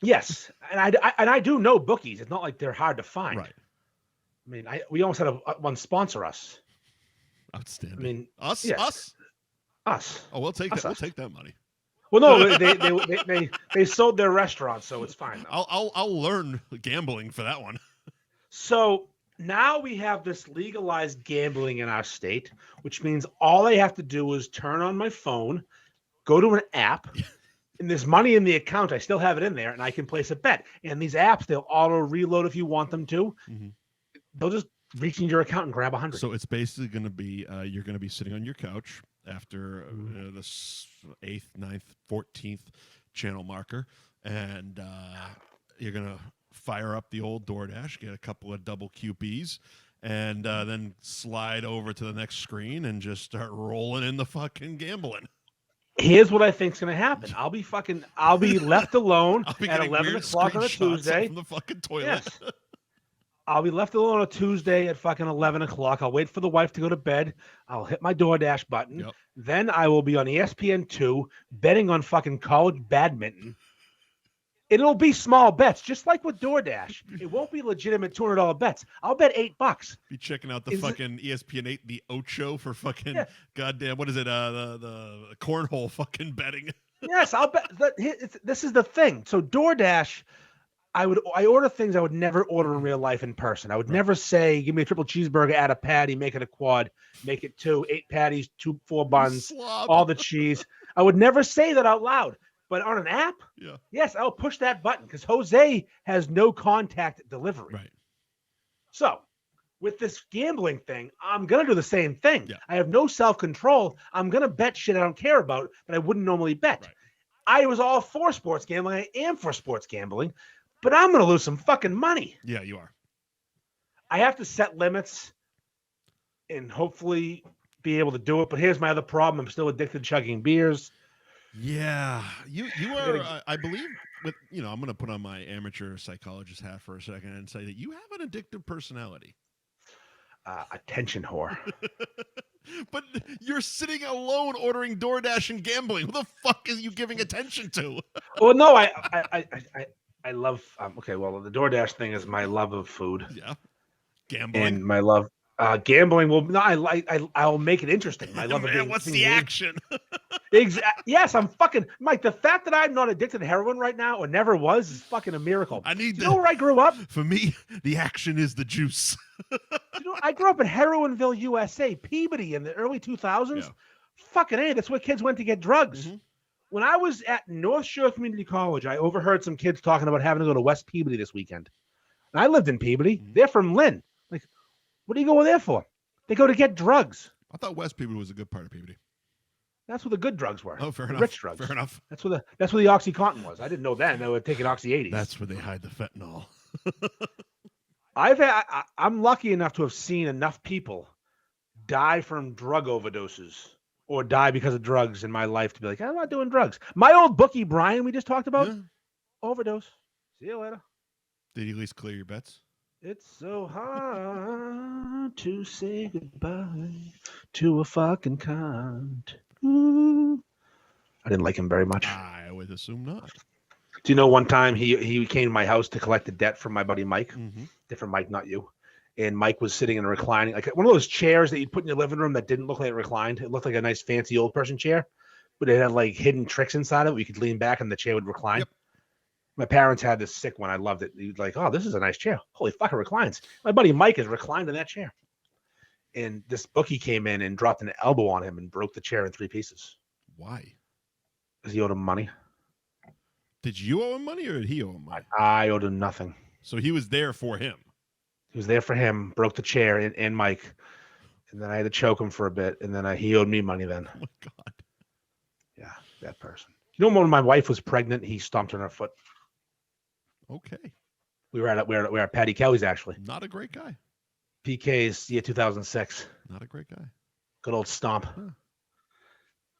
Yes, and I do know bookies. It's not like they're hard to find. Right. We almost had one sponsor us. Outstanding. Us? Yes. Us. Oh, we'll take that. We'll take that money. Well, no, they sold their restaurant, so it's fine. I'll learn gambling for that one. So now we have this legalized gambling in our state, which means all I have to do is turn on my phone, go to an app, and there's money in the account. I still have it in there, and I can place a bet. And these apps, they'll auto reload if you want them to. Mm-hmm. They'll just reach into your account and grab 100. So it's basically going to be you're going to be sitting on your couch after the 8th, 9th, 14th channel marker, and you're going to fire up the old DoorDash, get a couple of double QPs, and then slide over to the next screen and just start rolling in the fucking gambling. Here's what I think's going to happen. I'll be left alone at 11 o'clock on a Tuesday. From the fucking toilet. Yes. I'll be left alone on a Tuesday at fucking 11 o'clock. I'll wait for the wife to go to bed. I'll hit my DoorDash button. Yep. Then I will be on ESPN2 betting on fucking college badminton. It'll be small bets, just like with DoorDash. It won't be legitimate $200 bets. I'll bet $8. Be checking out the ESPN8, the Ocho for fucking goddamn, what is it? The cornhole fucking betting. Yes, I'll bet. This is the thing. So DoorDash, I order things I would never order in real life in person. I would never say, give me a triple cheeseburger, add a patty, make it a quad, make it 2, 8 patties, 4 buns, all the cheese. I would never say that out loud. But on an app, yes, I'll push that button because Jose has no contact delivery. Right. So with this gambling thing, I'm going to do the same thing. Yeah. I have no self-control. I'm going to bet shit I don't care about that I wouldn't normally bet. Right. I was all for sports gambling. I am for sports gambling, but I'm going to lose some fucking money. Yeah, you are. I have to set limits and hopefully be able to do it. But here's my other problem. I'm still addicted to chugging beers. Yeah, you are. I believe with I'm going to put on my amateur psychologist hat for a second and say that you have an addictive personality. Attention whore. But you're sitting alone ordering DoorDash and gambling. Who the fuck is you giving attention to? Well, no, I love. Okay, well, the DoorDash thing is my love of food. Yeah, gambling and my love. Gambling will no. I'll make it interesting. My love of being. What's the action? Yes, I'm fucking Mike. The fact that I'm not addicted to heroin right now or never was is fucking a miracle. You know where I grew up? For me, the action is the juice. I grew up in Heroinville, USA, Peabody in the early 2000s. Yeah. Fucking A, that's where kids went to get drugs. Mm-hmm. When I was at North Shore Community College, I overheard some kids talking about having to go to West Peabody this weekend. And I lived in Peabody. Mm-hmm. They're from Lynn. Like, what do you go there for? They go to get drugs. I thought West Peabody was a good part of Peabody. That's what the good drugs were. Oh, fair the enough. Rich drugs. Fair enough. That's where the OxyContin was. I didn't know that. They were taking Oxy 80s. That's where they hide the fentanyl. I'm lucky enough to have seen enough people die from drug overdoses or die because of drugs in my life to be like, I'm not doing drugs. My old bookie Brian, we just talked about, overdose. See you later. Did you at least clear your bets? It's so hard to say goodbye to a fucking cunt. Ooh. I didn't like him very much. I would assume not. Do you know one time he came to my house to collect the debt from my buddy Mike? Mm-hmm. Different Mike, not you. And Mike was sitting in a reclining, like one of those chairs that you'd put in your living room that didn't look like it reclined. It looked like a nice fancy old person chair, but it had like hidden tricks inside of it. You could lean back and the chair would recline. Yep. My parents had this sick one. I loved it. You'd like, oh, this is a nice chair. Holy fuck, it reclines. My buddy Mike is reclined in that chair. And this bookie came in and dropped an elbow on him and broke the chair in 3 pieces. Why? Because he owed him money. Did you owe him money or did he owe him money? I owed him nothing. So he was there for him. He was there for him, broke the chair and Mike. And then I had to choke him for a bit. And then he owed me money then. Oh, my God. Yeah, that person. You know, when my wife was pregnant, he stomped on her foot. Okay. We were at Patty Kelly's, actually. Not a great guy. PK's year 2006. Not a great guy. Good old stomp. Huh.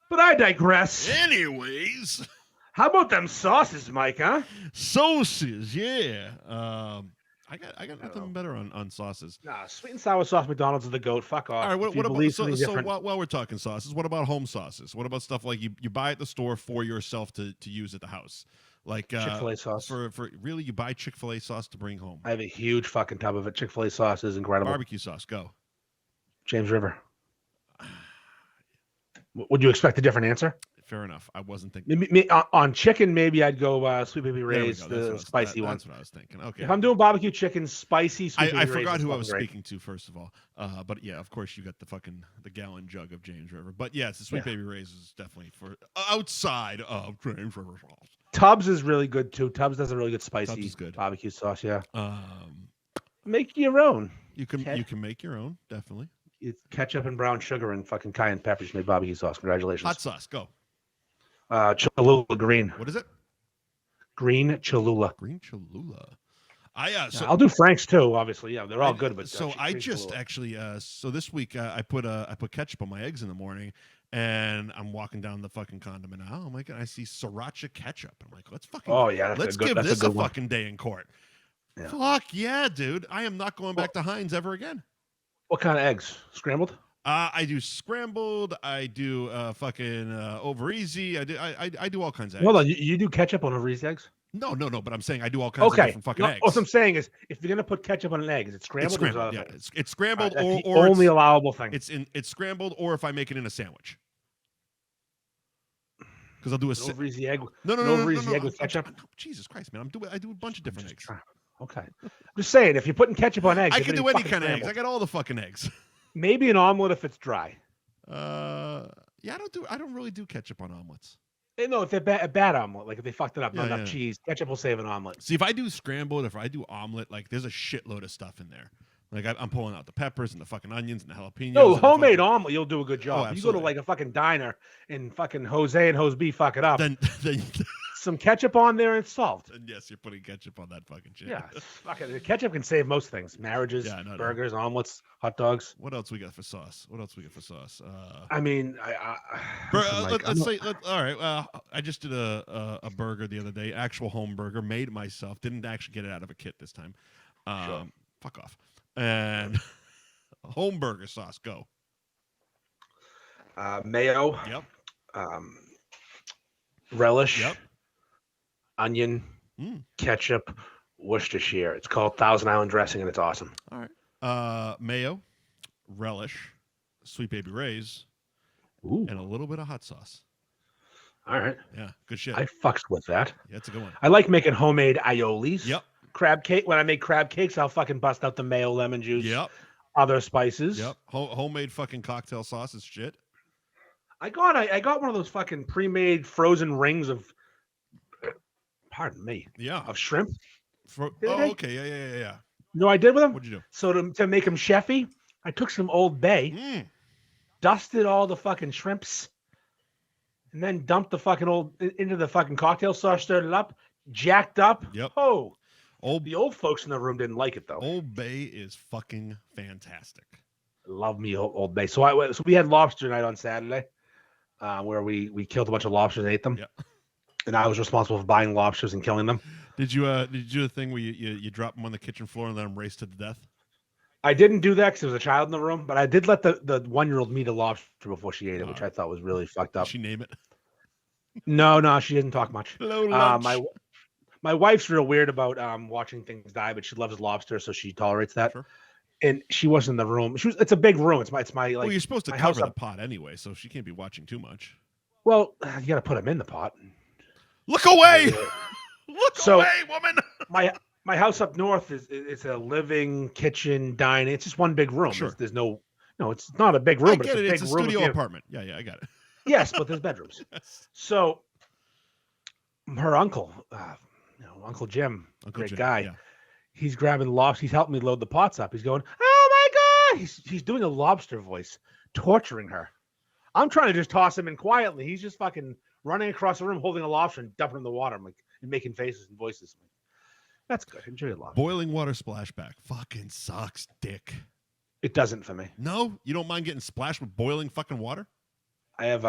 But I digress. Anyways. How about them sauces, Mike, huh? Sauces, yeah. I got nothing better on sauces. Nah, sweet and sour sauce McDonald's is the GOAT. Fuck off. All right, what about so while we're talking sauces, what about home sauces? What about stuff like you buy at the store for yourself to use at the house? Like Chick-fil-A sauce. For really, you buy Chick-fil-A sauce to bring home? I have a huge fucking tub of it. Chick-fil-A sauce is incredible. Barbecue sauce, go. James River. Would you expect a different answer? Fair enough. I wasn't thinking. Maybe, on chicken, maybe I'd go Sweet Baby Ray's, the spicy one. That's what I was thinking. Okay. If I'm doing barbecue chicken, spicy Sweet Baby Ray's. I forgot who I was speaking to, first of all. But yeah, of course, you got the gallon jug of James River. But yes, the Sweet Baby Ray's is definitely for outside of James River sauce. Tubbs is really good too. Tubbs does a really good spicy barbecue sauce. Yeah. Make your own. You can make your own, definitely. It's ketchup and brown sugar and fucking cayenne pepper. You made barbecue sauce. Congratulations. Hot sauce, go. Cholula green. What is it? Green Cholula. Green Cholula. I'll do Frank's too. Obviously, yeah, they're all good. But so I just actually, so this week I put ketchup on my eggs in the morning, and I'm walking down the fucking condiment aisle. I'm like, I see sriracha ketchup. I'm like, let's give this a fucking day in court. Yeah. Fuck yeah, dude! I am not going back to Heinz ever again. What kind of eggs? Scrambled? I do scrambled. I do fucking over easy. I do all kinds of eggs. Hold on, you do ketchup on over easy eggs? No. But I'm saying I do all kinds of different fucking eggs. What I'm saying is, if you're gonna put ketchup on an egg, is it scrambled? It's scrambled. Yeah, it's scrambled or the only allowable thing. It's scrambled, or if I make it in a sandwich. Because I'll do over easy egg. No, over easy egg with ketchup. Jesus Christ, man! I do a bunch of different eggs. Okay, I'm just saying, if you're putting ketchup on eggs, I can do any kind of eggs. I got all the fucking eggs. Maybe an omelet if it's dry. Yeah, I don't really do ketchup on omelets. No, if they're a bad omelet, like if they fucked it up, not enough cheese, ketchup will save an omelet. See, if I do scrambled, if I do omelet, like there's a shitload of stuff in there. Like I'm pulling out the peppers and the fucking onions and the jalapenos. No, homemade omelet, you'll do a good job. You go to like a fucking diner and fucking Jose and Jose B fuck it up. Then some ketchup on there and salt. And yes, you're putting ketchup on that fucking shit. Yeah, fucking ketchup can save most things: marriages, burgers, omelets, hot dogs. What else we got for sauce? I mean, let's say, all right. I just did a burger the other day, actual home burger, made it myself. Didn't actually get it out of a kit this time. Sure. Fuck off. And home burger sauce, go. Mayo. Yep. Relish. Yep. Onion. Ketchup. Worcestershire. It's called Thousand Island dressing, and it's awesome. All right. Mayo, relish, Sweet Baby Ray's, and a little bit of hot sauce. All right. Yeah, good shit. I fucks with that. Yeah, it's a good one. I like making homemade aiolis. Yep. Crab cake. When I make crab cakes, I'll fucking bust out the mayo, lemon juice. Yep. Other spices. Yep. Homemade fucking cocktail sauce is shit. I got one of those fucking pre-made frozen rings of, pardon me. Yeah. Of shrimp. Okay. Yeah. You know what I did with them? What'd you do? So to make them chefy, I took some Old Bay, dusted all the fucking shrimps, and then dumped the fucking into the fucking cocktail sauce, stirred it up, jacked up. Yep. Oh, Old the old folks in the room didn't like it though. Old Bay is fucking fantastic. Love me Old Bay. So we had lobster night on Saturday, where we killed a bunch of lobsters and ate them. Yep. And I was responsible for buying lobsters and killing them. Did you do the thing where you drop them on the kitchen floor and let them race to the death? I didn't do that because there was a child in the room, but I did let the 1-year-old meet a lobster before she ate it, which I thought was really fucked up. Did she name it? No, she didn't talk much. Hello, lunch. My wife's real weird about watching things die, but she loves lobster, so she tolerates that. Sure. And she wasn't in the room. It's a big room. It's my like. Well, you're supposed to cover the pot anyway, so she can't be watching too much. Well, you got to put them in the pot. Look away! Look away, woman! My house up north it's a living, kitchen, dining. It's just one big room. Sure. There's no, it's not a big room. I get it. It's a studio apartment. Yeah, I got it. Yes, but there's bedrooms. Yes. So her uncle, Uncle Jim, great guy. Yeah. He's grabbing lobster. He's helping me load the pots up. He's going, oh my God. He's doing a lobster voice, torturing her. I'm trying to just toss him in quietly. He's just fucking running across the room, holding a lobster and dumping it in the water. I'm like, and making faces and voices. I'm like, that's good. Enjoy your lobster. Boiling water splashback. Fucking sucks, dick. It doesn't for me. No? You don't mind getting splashed with boiling fucking water? I have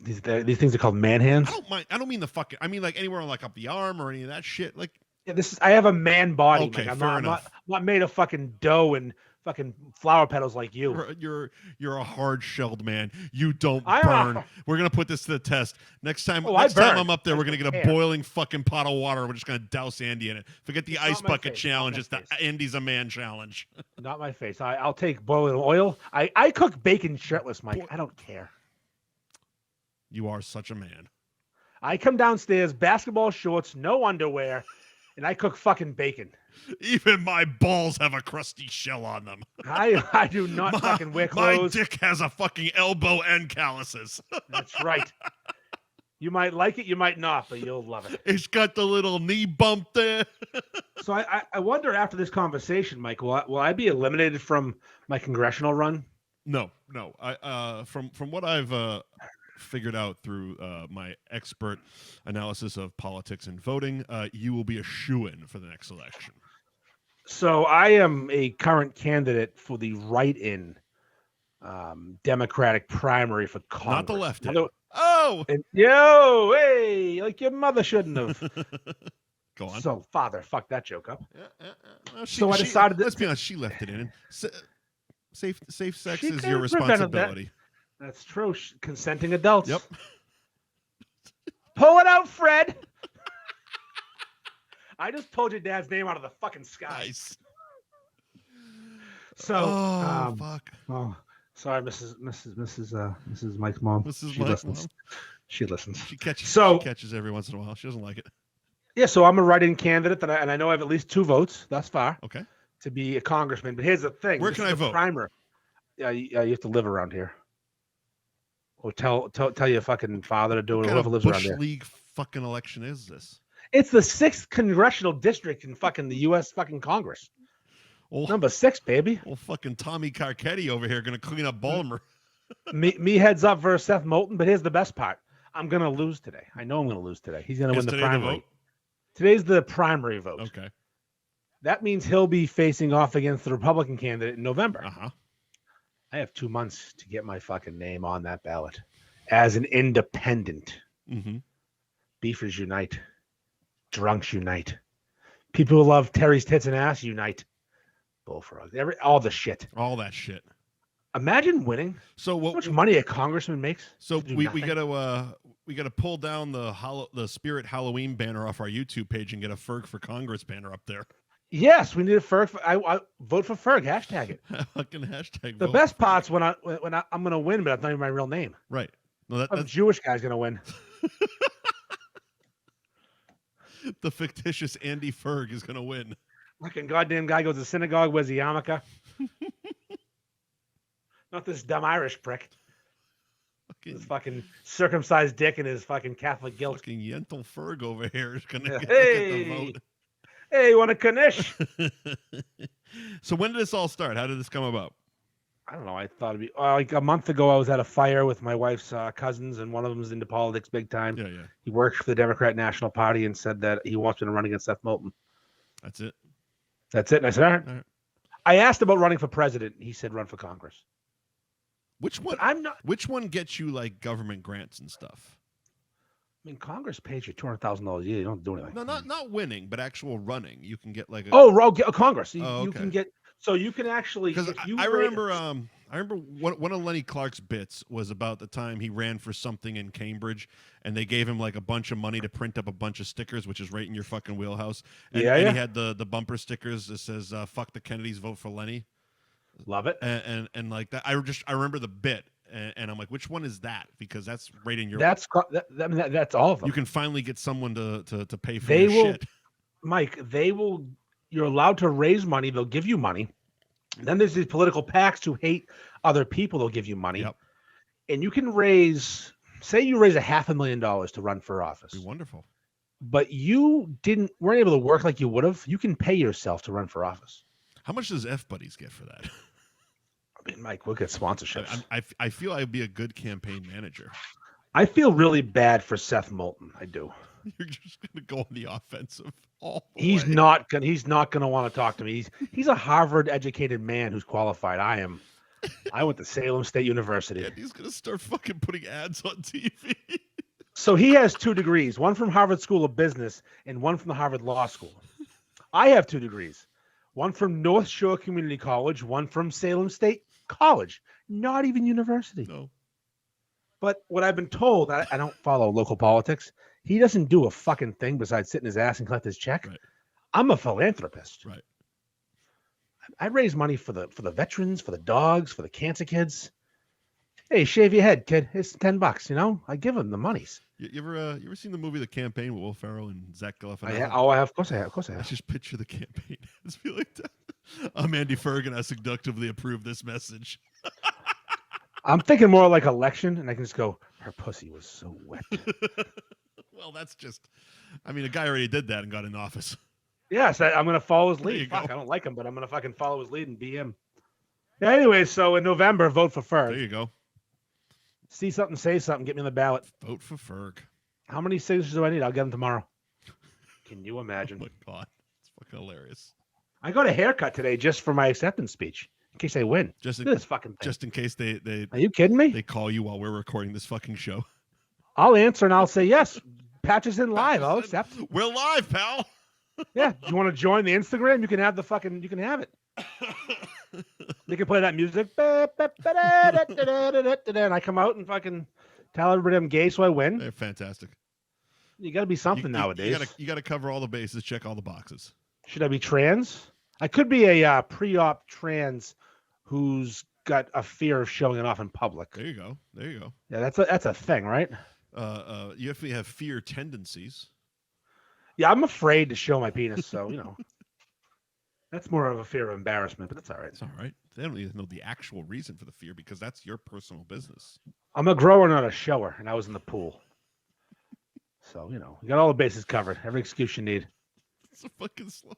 these things are called man hands. I don't mind. I don't mean the fucking. I mean like anywhere like up the arm or any of that shit. Like yeah, I have a man body. Okay, I'm fair enough. not made of fucking dough and fucking flower petals like you. You're a hard shelled man. You don't I burn. am. We're gonna put this to the test next time. Oh, next I time burn. I'm up there, we're gonna get a Hair. boiling fucking pot of water. We're just gonna douse Andy in it. Forget the It's ice not my bucket face, challenge. not It's my the face. Andy's a man challenge. Not my face. I'll take boiling oil. I cook bacon shirtless, Mike. I don't care. You are such a man. I come downstairs, basketball shorts, no underwear, and I cook fucking bacon. Even my balls have a crusty shell on them. I do not fucking wear clothes. My dick has a fucking elbow and calluses. That's right. You might like it, you might not, but you'll love it. It's got the little knee bump there. So I wonder after this conversation, Mike, will I be eliminated from my congressional run? No. I from what I've figured out through my expert analysis of politics and voting, you will be a shoo-in for the next election. So I am a current candidate for the write-in Democratic primary for Congress. Not the left. Oh, hey, like your mother shouldn't have. Go on. So, father, fuck that joke up. So I decided. Let's be honest. She left it in. Safe sex She is could your have prevented responsibility. That's true. Consenting adults. Yep. Pull it out, Fred. I just pulled your dad's name out of the fucking sky. Nice. So, fuck. Oh, sorry, Mrs. Mike's mom. Mrs. She Mike's listens. mom. She listens. She catches. So- she catches every once in a while. She doesn't like it. Yeah, so I'm a write-in candidate, and I know I have at least 2 votes thus far Okay. to be a congressman. But here's the thing: Where this can is I the vote? Primer. Yeah, you have to live around here. Or tell your fucking father to do it. What kind Whoever of lives around Bush here. League fucking election is this? It's the 6th congressional district in fucking the U.S. fucking Congress. Well, Number 6, baby. well, fucking Tommy Carcetti over here going to clean up Baltimore. Me heads up versus Seth Moulton. But here's the best part: I'm gonna lose today. I know I'm gonna lose today. He's gonna Is win the today the primary. vote? Today's the primary vote. Okay. That means he'll be facing off against the Republican candidate in November. Uh-huh. I have 2 months to get my fucking name on that ballot as an independent. Mm-hmm. Beefers unite. Drunks unite. People who love Terry's tits and ass unite. Bullfrogs. All the shit. All that shit. Imagine winning. So How what? much money a congressman makes? So to do we nothing? gotta pull down the Spirit Halloween banner off our YouTube page and get a Ferg for Congress banner up there. Yes, we need a Ferg. I vote for Ferg. Hashtag it. Fucking hashtag. The vote best for Ferg. part's when I'm gonna win, but that's not even my real name. Right. No, A that's Jewish guy's gonna win. the fictitious Andy Ferg is gonna win. Fucking goddamn guy goes to synagogue, wears a yarmulke. Not this dumb Irish prick. His fucking circumcised dick and his fucking Catholic guilt. Fucking Yentl Ferg over here is gonna get Hey. the vote. Hey, you want a knish? So when did this all start? How did this come about? I don't know. I thought it'd be like a month ago. I was at a fire with my wife's cousins, and one of them was into politics big time. Yeah, yeah. He works for the Democrat National Party and said that he wants me to run against Seth Moulton. That's it. That's it. And I said, all right. All right. I asked about running for president. He said, run for Congress. Which one? But I'm not. Which one gets you like government grants and stuff? I mean, Congress pays you $200,000 a year. You don't do anything. No, not winning, but actual running. You can get like Congress. You okay. can get. So you can actually. Because I remember one of Lenny Clark's bits was about the time he ran for something in Cambridge, and they gave him like a bunch of money to print up a bunch of stickers, which is right in your fucking wheelhouse. And, and he had the bumper stickers that says "Fuck the Kennedys, vote for Lenny." Love it. And like that, I remember the bit, and I'm like, which one is that? Because that's right in your. That's all of them. You can finally get someone to pay for your shit. Mike, you're allowed to raise money. They'll give you money. Then there's these political PACs who hate other people. They'll give you money. Yep. And you can raise $500,000 to run for office. It'd be wonderful. But you weren't able to work like you would have. You can pay yourself to run for office. How much does F Buddies get for that? I mean, Mike, we'll get sponsorships. I feel I'd be a good campaign manager. I feel really bad for Seth Moulton. I do. You're just gonna go on the offensive all the He's way. not gonna want to talk to me. He's a Harvard educated man who's qualified. I went to Salem State University. Yeah, he's gonna start fucking putting ads on TV. So he has 2 degrees, one from Harvard School of Business and one from the Harvard Law School. I have 2 degrees, one from North Shore Community College, one from Salem State College, not even university. No. But what I've been told, I don't follow local politics. He doesn't do a fucking thing besides sit in his ass and collect his check. Right. I'm a philanthropist. Right. I raise money for the veterans, for the dogs, for the cancer kids. Hey, shave your head, kid. It's $10. You know, I give them the monies. You ever seen the movie The Campaign with Will Ferrell and Zach Galifianakis? Of course I have. Of course I I have. just picture the campaign. Just be like that. I'm Andy Ferg, and I seductively approve this message. I'm thinking more like election, and I can just go, her pussy was so wet. Well, that's just, I mean, a guy already did that and got in office. Yes, I'm going to follow his lead. Go. I don't like him, but I'm going to fucking follow his lead and be him. Yeah, anyway, so in November, vote for Ferg. There you go. See something, say something, get me on the ballot. Vote for Ferg. How many signatures do I need? I'll get them tomorrow. Can you imagine? Oh, my God. It's fucking hilarious. I got a haircut today just for my acceptance speech, in case I win. Look at this fucking thing. Just in case they Are you kidding me? They call you while we're recording this fucking show. I'll answer and I'll say yes. Patch us in live. I'll accept. We're live, pal. Yeah. Do you want to join the Instagram? You can have you can have it. They can play that music. And I come out and fucking tell everybody I'm gay, so I win. They're fantastic. You got to be something nowadays. You got to cover all the bases, check all the boxes. Should I be trans? I could be a pre-op trans who's got a fear of showing it off in public. There you go. Yeah, that's a thing, right? You have to have fear tendencies. Yeah, I'm afraid to show my penis, so that's more of a fear of embarrassment, but that's all right. It's all right. They don't even know the actual reason for the fear because that's your personal business. I'm a grower, not a shower, and I was in the pool. So, you got all the bases covered. Every excuse you need. It's a fucking slogan.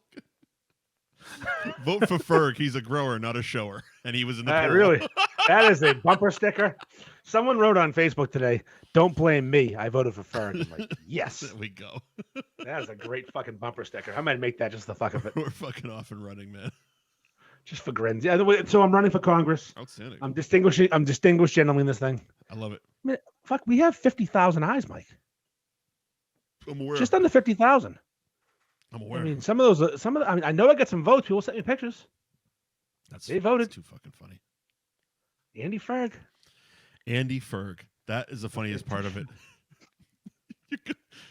Vote for Ferg. He's a grower, not a shower. And he was in the pool. Really? That is a bumper sticker. Someone wrote on Facebook today, don't blame me. I voted for Ferg. I'm like, yes. There we go. That is a great fucking bumper sticker. I might make that just the fuck of it. We're fucking off and running, man. Just for grins. Yeah, so I'm running for Congress. Outstanding. I'm distinguished gentleman in this thing. I love it. I mean, fuck, we have 50,000 eyes, Mike. I'm aware. Just under 50,000. I'm aware. I mean, I know I got some votes. People sent me pictures. They voted. That's too fucking funny. Andy Ferg. Andy Ferg. That is the funniest part of it.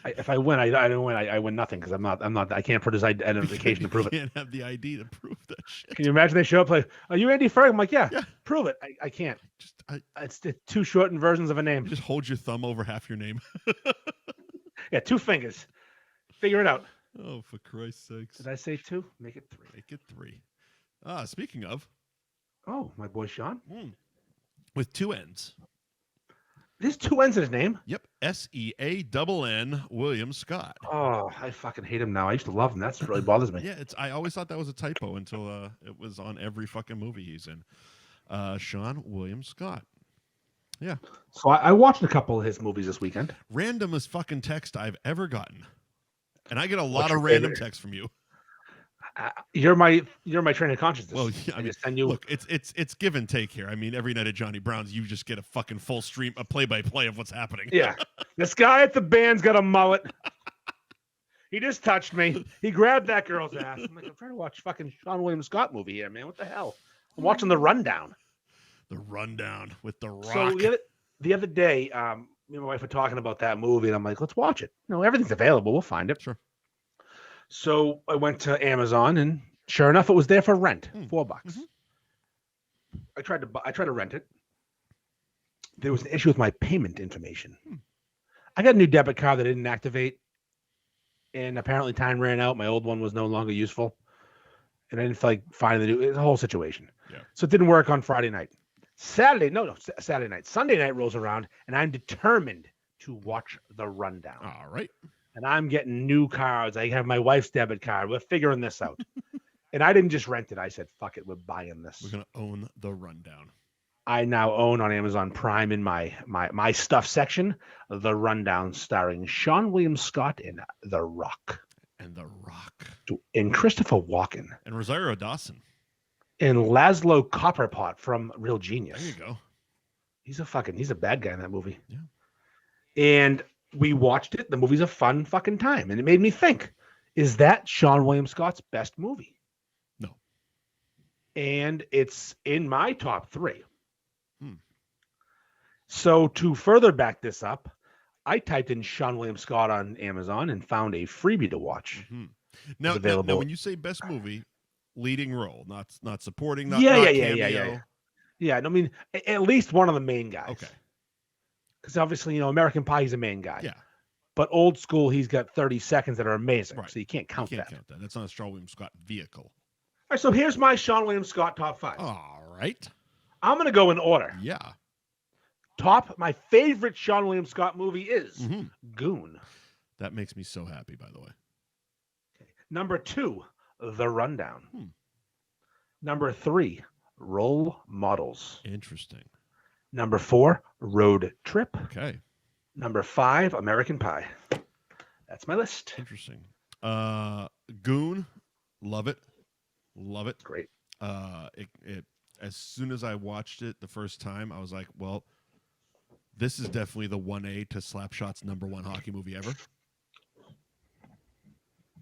If I win, I don't win. I win nothing because I'm not. I can't produce identification to prove it. You can't have the ID to prove that shit. Can you imagine they show up like, "Are you Andy Ferg?" I'm like, "Yeah." Prove it. I can't. It's two shortened versions of a name. Just hold your thumb over half your name. Yeah, 2 fingers. Figure it out. Oh, for Christ's sakes! Did I say 2? Make it 3. Make it 3. Speaking of. Oh, my boy Sean. With 2 N's. There's 2 N's in his name. Yep. Seann William Scott. Oh, I fucking hate him now. I used to love him. That's really bothers me. Yeah, I always thought that was a typo until it was on every fucking movie he's in. Seann William Scott. Yeah. So I watched a couple of his movies this weekend. Randomest fucking text I've ever gotten. And I get a lot What's your of random favorite? texts from you. You're my train of consciousness. Well, yeah, I mean, just send you. look, it's give and take here. I mean, every night at Johnny Brown's, you just get a fucking full stream, a play-by-play of what's happening. Yeah. This guy at the band's got a mullet. He just touched me. He grabbed that girl's ass. I'm like, I'm trying to watch fucking Seann William Scott movie here, man. What the hell? I'm watching The Rundown. The Rundown with The Rock. So the other day, me and my wife were talking about that movie, and I'm like, let's watch it. Everything's available. We'll find it. Sure. So I went to Amazon, and sure enough, it was there for rent, $4. Mm-hmm. I tried to rent it. There was an issue with my payment information. I got a new debit card that didn't activate, and apparently time ran out. My old one was no longer useful, and I didn't feel like finding the new. It's a whole situation. Yeah. So it didn't work on Friday night. Saturday night. Sunday night rolls around, and I'm determined to watch The Rundown. All right. And I'm getting new cards. I have my wife's debit card. We're figuring this out. And I didn't just rent it. I said, fuck it. We're buying this. We're going to own The Rundown. I now own on Amazon Prime in my stuff section, The Rundown, starring Seann William Scott and The Rock. And The Rock. And Christopher Walken. And Rosario Dawson. And Laszlo Copperpot from Real Genius. There you go. He's a bad guy in that movie. Yeah. And we watched it. The movie's a fun fucking time. And it made me think, is that Seann William Scott's best movie? No. And it's in my top 3. So to further back this up, I typed in Seann William Scott on Amazon and found a freebie to watch. Mm-hmm. Now, when you say best movie, leading role, not supporting, not cameo. Yeah, I mean, at least one of the main guys. Okay. Because obviously, American Pie, he's a main guy. Yeah. But Old School, he's got 30 seconds that are amazing. Right. So you can't count that. That's not a Seann William Scott vehicle. All right, so here's my Seann William Scott top 5. All right. I'm going to go in order. Yeah. My favorite Seann William Scott movie is Goon. That makes me so happy, by the way. Okay. Number 2, The Rundown. Number 3, Role Models. Interesting. Number 4, Road Trip. Okay. Number 5, American Pie. That's my list. Interesting. Goon, love it. Great. It as soon as I watched it the first time, I was like, well, this is definitely the 1A to Slapshot's #1 hockey movie ever.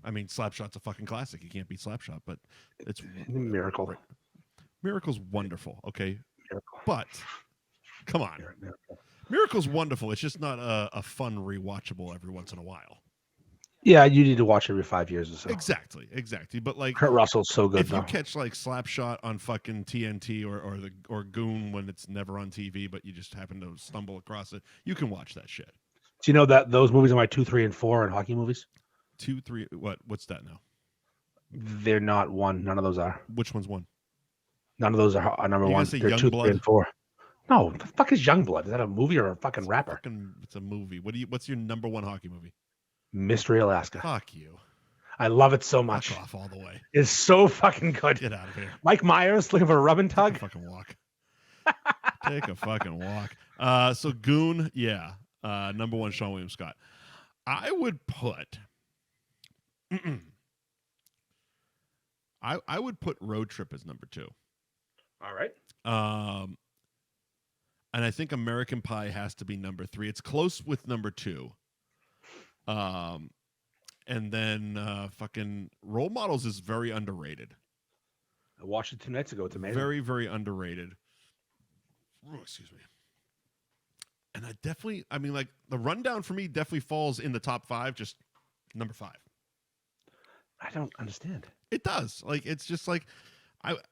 I mean, Slapshot's a fucking classic. You can't beat Slapshot, but it's Miracle. Right. Miracle's wonderful, okay? Miracle. But come on. Miracle's wonderful. It's just not a fun rewatchable every once in a while. Yeah, you need to watch every 5 years or so. Exactly. But like Kurt Russell's so good. If you catch like Slapshot on fucking TNT or Goon when it's never on TV, but you just happen to stumble across it, you can watch that shit. Do you know that those movies are my 2, 3, and 4 in hockey movies? 2, 3. What's that now? They're not 1. None of those are. Which one's 1? None of those are number 1. They're 2, 3, and 4. No, the fuck is Youngblood? Is that a movie or a fucking rapper? It's a movie. What's your #1 hockey movie? Mystery Alaska. Fuck you. I love it so much. Fuck off all the way. It's so fucking good. Get out of here. Mike Myers looking for a rub and tug. Take a fucking walk. Take a fucking walk. So Goon, yeah. #1 Seann William Scott. I would put I would put Road Trip as number 2. All right. And I think American Pie has to be number 3. It's close with number 2. And then fucking Role Models is very underrated. I watched it 2 nights ago. It's amazing. Very, very underrated. Oh, excuse me. And I mean, like, The Rundown for me definitely falls in the top 5, just number 5. I don't understand. It does. Like, it's just like,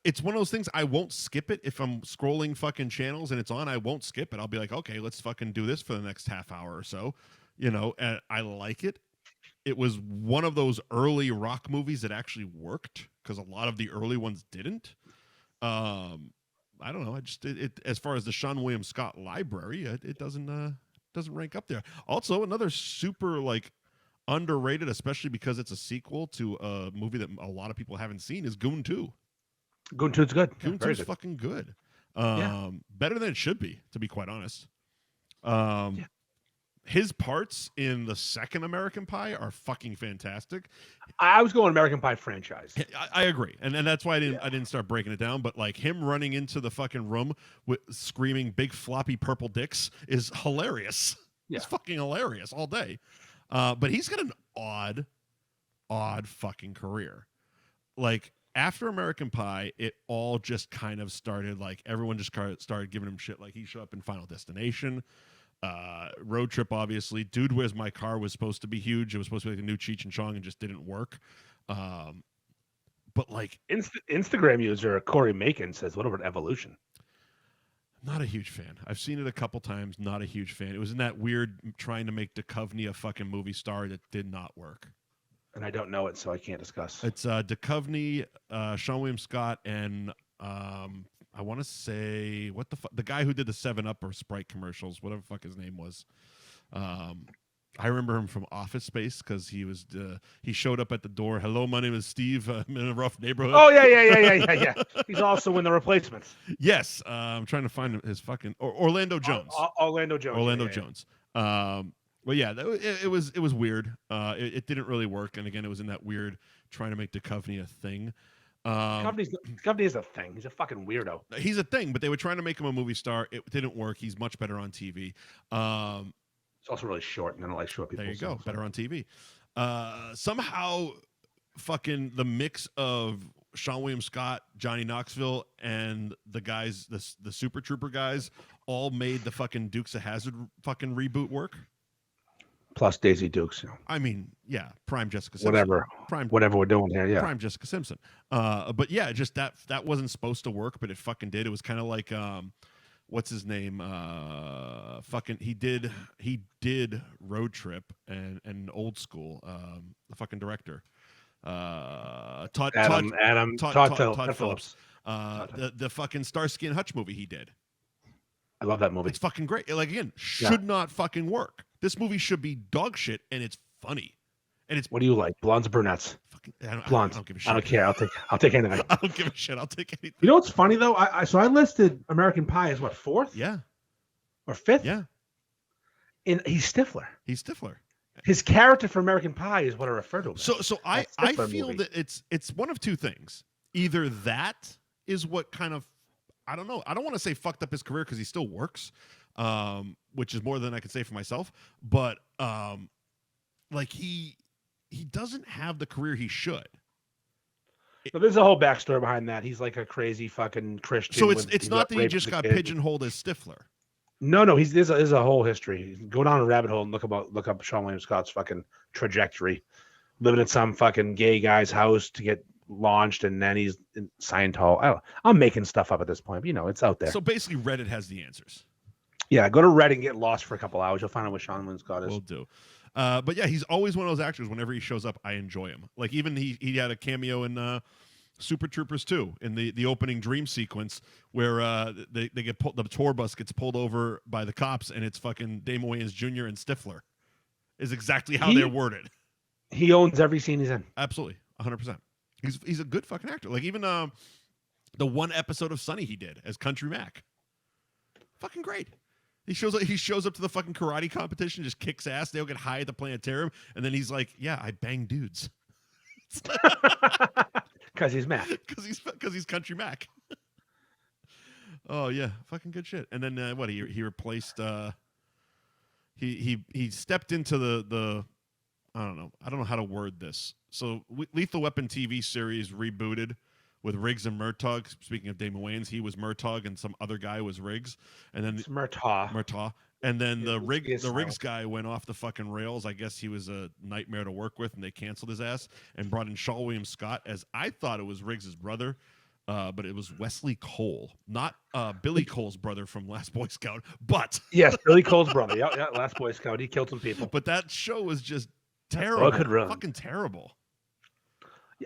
it's one of those things I won't skip it. If I'm scrolling fucking channels and it's on, I won't skip it. I'll be like, okay, let's fucking do this for the next half hour or so. And I like it. It was one of those early rock movies that actually worked because a lot of the early ones didn't. I don't know. It as far as the Seann William Scott library, it doesn't rank up there. Also, another super like underrated, especially because it's a sequel to a movie that a lot of people haven't seen, is Goon 2. Goon 2 is good. Goon 2 is fucking good. Better than it should be, to be quite honest. His parts in the second American Pie are fucking fantastic. I was going American Pie franchise. I agree, and that's why I didn't start breaking it down. But like him running into the fucking room with screaming "big floppy purple dicks" is hilarious. Yeah. It's fucking hilarious all day. But he's got an odd fucking career. Like after American Pie, it all just kind of started. Like everyone just started giving him shit. Like he showed up in Final Destination. Road Trip, obviously. Dude, Where's My Car was supposed to be huge. It was supposed to be like a new Cheech and Chong and just didn't work. But like Instagram user Corey Macon says, what about Evolution? Not a huge fan. I've seen it a couple times. Not a huge fan. It was in that weird trying to make Duchovny a fucking movie star that did not work. And I don't know it, so I can't discuss. It's Duchovny, Seann William Scott, and I want to say the guy who did the 7-Up or Sprite commercials, whatever the fuck his name was. I remember him from Office Space because he showed up at the door. Hello, my name is Steve. I'm in a rough neighborhood. Oh yeah. He's also in The Replacements. Yes, I'm trying to find his fucking Orlando Jones. Orlando Jones. Well, yeah, it was weird. It didn't really work, and again, it was in that weird trying to make Duchovny a thing. Duchovny is a thing. He's a fucking weirdo. He's a thing, but they were trying to make him a movie star. It didn't work. He's much better on TV. It's also really short, and I don't like short people. There you go. Better on TV. Somehow, fucking the mix of Seann William Scott, Johnny Knoxville, and the guys, the Super Trooper guys, all made the fucking Dukes of Hazzard fucking reboot work. Plus Daisy Dukes. I mean, yeah, prime Jessica Simpson. Whatever we're doing here, yeah. Prime Jessica Simpson. But yeah, just that wasn't supposed to work, but it fucking did. It was kind of like what's his name? Fucking he did Road Trip and Old School. The fucking director. Todd Phillips. The fucking Starsky and Hutch movie he did. I love that movie. It's fucking great. Like again, should not fucking work. This movie should be dog shit, and it's funny. And it's what do you like? Blondes or brunettes? Blondes. I don't give a shit. I don't care. I'll take anything. I don't give a shit. I'll take anything. You know what's funny though? I listed American Pie as what, 4th? Yeah. Or 5th? Yeah. And he's Stifler. His character for American Pie is what I refer to him. So I feel that it's one of two things. Either that is what kind of, I don't know. I don't want to say fucked up his career because he still works, which is more than I could say for myself. But like he doesn't have the career he should. So there's a whole backstory behind that. He's like a crazy fucking Christian. So it's not that he just got pigeonholed as Stifler. No, there's a whole history. Go down a rabbit hole and look up Seann William Scott's fucking trajectory. Living in some fucking gay guy's house to get launched, and then he's in Scientology. I'm making stuff up at this point, but it's out there. So basically, Reddit has the answers. Yeah, go to Reddit and get lost for a couple hours. You'll find out what Seann William Scott is. Will do. But yeah, he's always one of those actors. Whenever he shows up, I enjoy him. Like even he had a cameo in Super Troopers 2 in the opening dream sequence where they get the tour bus gets pulled over by the cops, and it's fucking Damon Wayans Jr. and Stifler. Is exactly how they're worded. He owns every scene he's in. Absolutely, 100%. He's a good fucking actor. Like even the one episode of Sunny he did as Country Mac. Fucking great. He shows up to the fucking karate competition, just kicks ass. They'll get high at the planetarium, and then he's like, "Yeah, I bang dudes." Because he's Mac. Because he's Country Mac. Oh yeah, fucking good shit. And then what? He replaced. He stepped into the. I don't know how to word this. So Lethal Weapon TV series rebooted with Riggs and Murtaugh. Speaking of Damon Wayans, he was Murtaugh and some other guy was Riggs. And then it's Murtaugh. And then the Riggs guy went off the fucking rails. I guess he was a nightmare to work with, and they canceled his ass and brought in Seann William Scott, as I thought it was Riggs' brother, but it was Wesley Cole, not Billy Cole's brother from Last Boy Scout. But yes, Billy Cole's brother. Yeah, Last Boy Scout. He killed some people. But that show was just terrible. Fucking terrible.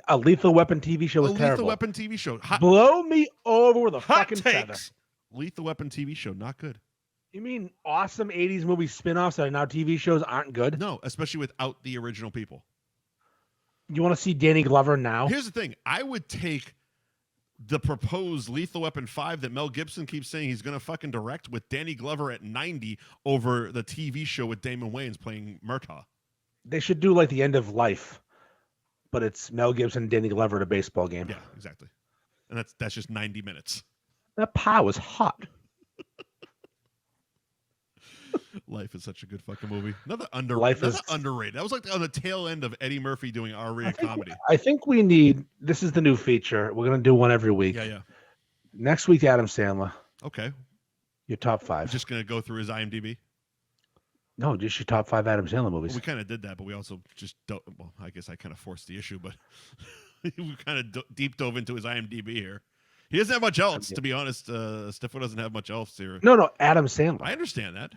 A Lethal Weapon TV show was terrible. Lethal Weapon TV show. Blow me over with a fucking feather. Lethal Weapon TV show, not good. You mean awesome 80s movie spin-offs that are now TV shows aren't good? No, especially without the original people. You want to see Danny Glover now? Here's the thing. I would take the proposed Lethal Weapon 5 that Mel Gibson keeps saying he's going to fucking direct with Danny Glover at 90 over the TV show with Damon Wayans playing Murtaugh. They should do like the End of Life, but it's Mel Gibson and Danny Glover at a baseball game. Yeah, exactly. And that's just 90 minutes. That pie was hot. Life is such a good fucking movie. Another underrated. That was like on the tail end of Eddie Murphy doing R-rated comedy. I think we need, this is the new feature. We're going to do one every week. Yeah. Next week, Adam Sandler. Okay. Your top 5. Just going to go through his IMDb? No, just your top 5 Adam Sandler movies. Well, we kind of did that, but we also just don't. Well, I guess I kind of forced the issue, but we kind of deep dove into his IMDb here. He doesn't have much else, to be honest. Stifo doesn't have much else here. No, Adam Sandler. I understand that.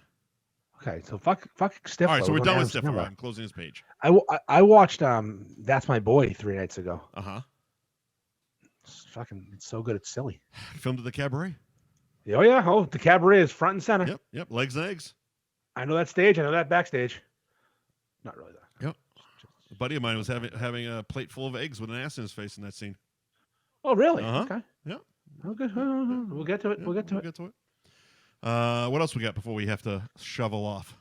Okay, so fuck Stifo. All right, so we're done with Stifo. I'm closing his page. I watched That's My Boy 3 nights ago. Uh-huh. It's so good, it's silly. Filmed at the Cabaret. Oh, yeah. Oh, the Cabaret is front and center. Yep. Legs and eggs. I know that stage. I know that backstage. Not really, though. Yep. A buddy of mine was having a plate full of eggs with an ass in his face in that scene. Oh, really? Uh-huh. Okay. Yep. Okay. We'll get to it. We'll get to it. What else we got before we have to shovel off?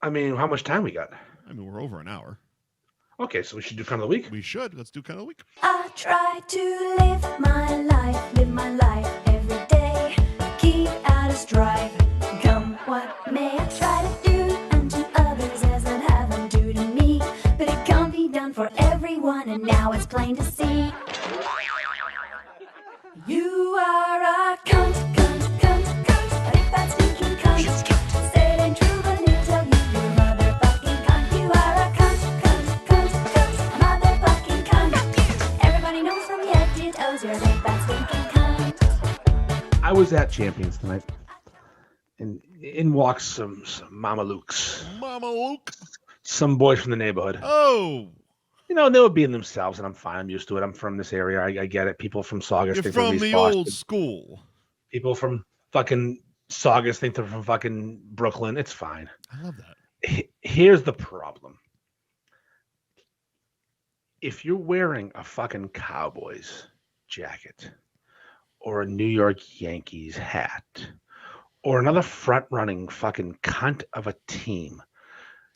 I mean, how much time we got? I mean, we're over an hour. Okay, so we should do kind of the week. We should. Let's do kind of the week. I try to live my life every day. Keep out of strife, come what may. I try to do unto others as I'd have them do to me. But it can't be done for everyone, and now it's plain to see. You are a cunt. But if that stinking cunt say it ain't true, but it tell you you're a motherfucking cunt. You are a cunt, motherfucking cunt. Everybody knows from your head to toes you're a big fat stinking cunt. I was at Champions tonight, and in walks some Mama Lukes. Mama Luke. Some boys from the neighborhood. Oh. You know, they were being themselves, and I'm fine. I'm used to it. I'm from this area. I get it. People from Saugus You're think from they're the old school. People from fucking Saugus think they're from fucking Brooklyn. It's fine. I love that. Here's the problem. If you're wearing a fucking Cowboys jacket or a New York Yankees hat or another front-running fucking cunt of a team,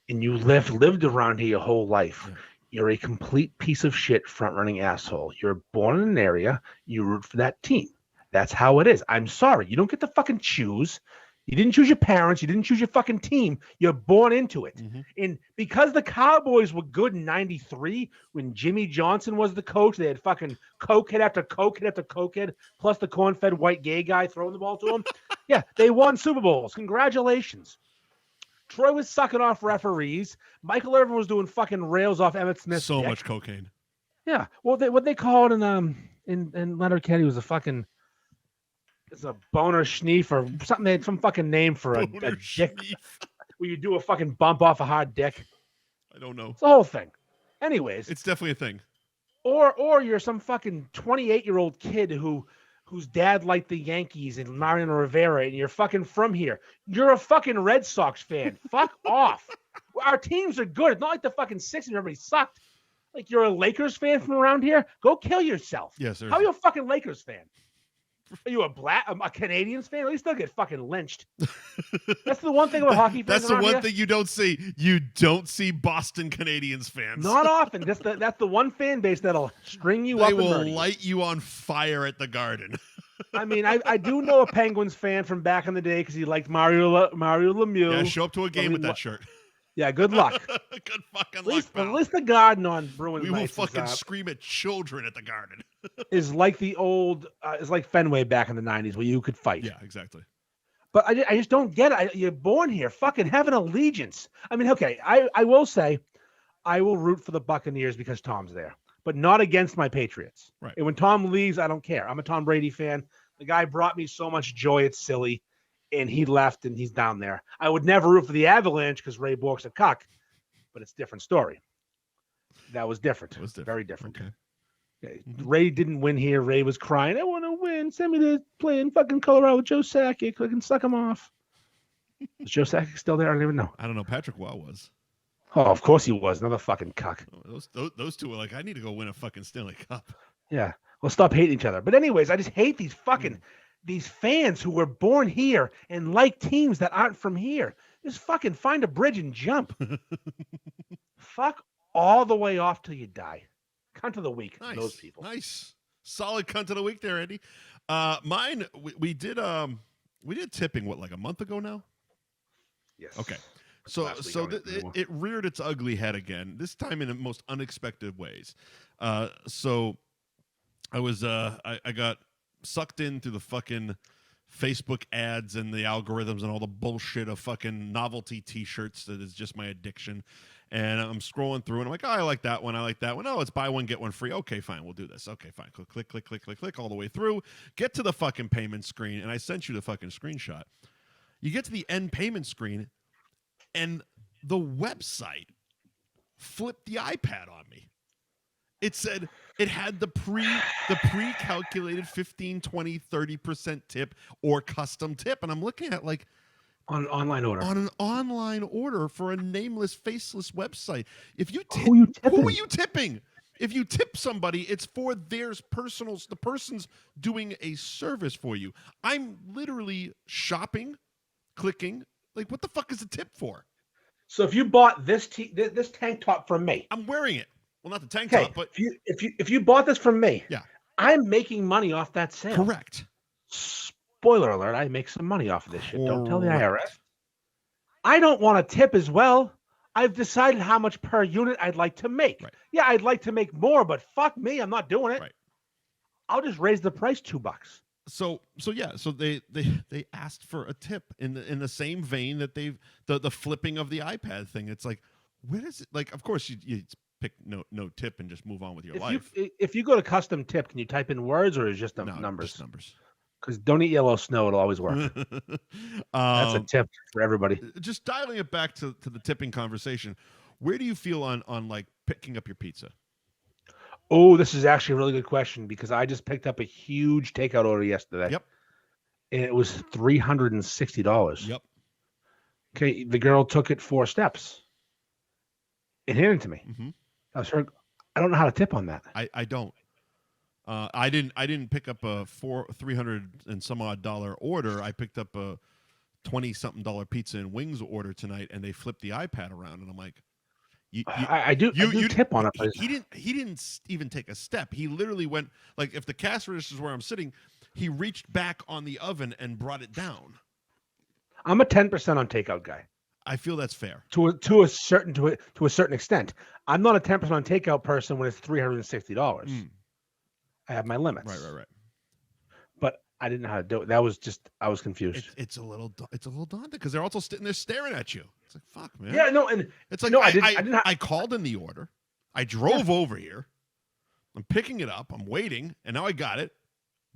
and you lived around here your whole life, you're a complete piece of shit front-running asshole. You're born in an area, you root for that team. That's how it is. I'm sorry. You don't get to fucking choose. You didn't choose your parents. You didn't choose your fucking team. You're born into it. Mm-hmm. And because the Cowboys were good in 93, when Jimmy Johnson was the coach, they had fucking cokehead after cokehead after cokehead, plus the corn-fed white gay guy throwing the ball to him. Yeah, they won Super Bowls. Congratulations. Troy was sucking off referees. Michael Irvin was doing fucking rails off Emmitt Smith's So dick. much cocaine. Yeah. Well, what they call it in Leonard Kennedy was a fucking, it's a boner schneef or something. They had some fucking name for a dick Schneef. where you do a fucking bump off a hard dick. I don't know. It's the whole thing. Anyways, It's definitely a thing. or you're some fucking 28-year-old kid whose dad liked the Yankees and Mariano Rivera, and you're fucking from here. You're a fucking Red Sox fan. Fuck off. Our teams are good. It's not like the fucking Sixers, everybody sucked. Like, you're a Lakers fan from around here? Go kill yourself. Yes, How are you a fucking Lakers fan? Are you a Canadians fan? At least they'll get fucking lynched. That's the one thing about hockey fans. That's the around one here. thing you don't see. You don't see Boston Canadians fans. Not often. That's the one fan base that'll string you They up and will murder you. light you on fire at the Garden. I mean, I do know a Penguins fan from back in the day because he liked Mario Lemieux. Yeah, show up to a game with that shirt. Yeah, good luck. Good fucking At luck, pal. least the Garden on Bruins We will nights fucking scream at children at the Garden. is like the old, is like Fenway back in the 90s where you could fight. Yeah, exactly. But I just don't get it. You're born here. Fucking have an allegiance. I mean, okay, I will say I will root for the Buccaneers because Tom's there, but not against my Patriots. Right. And when Tom leaves, I don't care. I'm a Tom Brady fan. The guy brought me so much joy, it's silly. And he left and he's down there. I would never root for the Avalanche because Ray Bork's a cuck, but it's a different story. That was different. It was different. Very different. Okay. Okay. Ray didn't win here. Ray was crying, I want to win. Send me to play in fucking Colorado with Joe Sakic. I can suck him off. Is Joe Sakic still there? I don't even know. I don't know. Patrick Waugh was. Oh, of course he was. Another fucking cuck. Those two were like, I need to go win a fucking Stanley Cup. Yeah. We'll stop hating each other. But anyways, I just hate these fucking these fans who were born here and like teams that aren't from here. Just fucking find a bridge and jump. Fuck all the way off till you die. Cunt of the week. Nice. Those people. Nice. Solid cunt of the week there, Andy. Mine, we did tipping, what, like a month ago now? Yes. Okay. So Last week, so I don't even know. it reared its ugly head again, this time in the most unexpected ways. So I was I got sucked into the fucking Facebook ads and the algorithms and all the bullshit of fucking novelty t-shirts that is just my addiction. And I'm scrolling through and I'm like, oh, I like that one. I like that one. Oh, it's buy one, get one free. Okay, fine. We'll do this. Okay, fine. Click all the way through. Get to the fucking payment screen. And I sent you the fucking screenshot. You get to the end payment screen and the website flipped the iPad on me. It said it had the pre-calculated 15, 20, 30% tip or custom tip. And I'm looking at like, On an online order. on an online order for a nameless, faceless website. If you tip, Who you tipping? who are you tipping? If you tip somebody, it's for the person's doing a service for you. I'm literally shopping, clicking. Like, what the fuck is a tip for? So if you bought this this tank top from me, I'm wearing it. Well, not the tank okay, top, but if you bought this from me, yeah, I'm making money off that sale. correct. Spoiler alert, I make some money off of this shit. Don't tell the Correct. IRS. I don't want to tip as well. I've decided how much per unit I'd like to make. Right. Yeah, I'd like to make more, but fuck me, I'm not doing it. Right. I'll just raise the price $2. So they asked for a tip in the same vein that they've the flipping of the iPad thing. It's like, where is it? Like, of course you pick no tip and just move on with your life. If you go to custom tip, can you type in words or is it just No, numbers? just numbers. Because don't eat yellow snow, it'll always work. That's a tip for everybody. Just dialing it back to the tipping conversation. Where do you feel on like picking up your pizza? Oh, this is actually a really good question because I just picked up a huge takeout order yesterday. Yep. And it was $360. Yep. Okay, the girl took it 4 steps and handed it to me. Mm-hmm. I don't know how to tip on that. I don't. I didn't pick up a $300 and some odd dollar order. I picked up a $20-something pizza and wings order tonight, and they flipped the iPad around, and I'm like, I do tip on it. But He didn't even take a step. He literally went, like, if the cash register is where I'm sitting, he reached back on the oven and brought it down. I'm a 10% on takeout guy. I feel that's fair. To a certain extent. I'm not a 10% on takeout person when it's $360. I have my limits. Right. But I didn't know how to do it. I was confused. It's a little daunting because they're also sitting there staring at you. It's like, fuck, man. Yeah, no, and it's like, no, I called in the order. I drove over here. I'm picking it up. I'm waiting, and now I got it.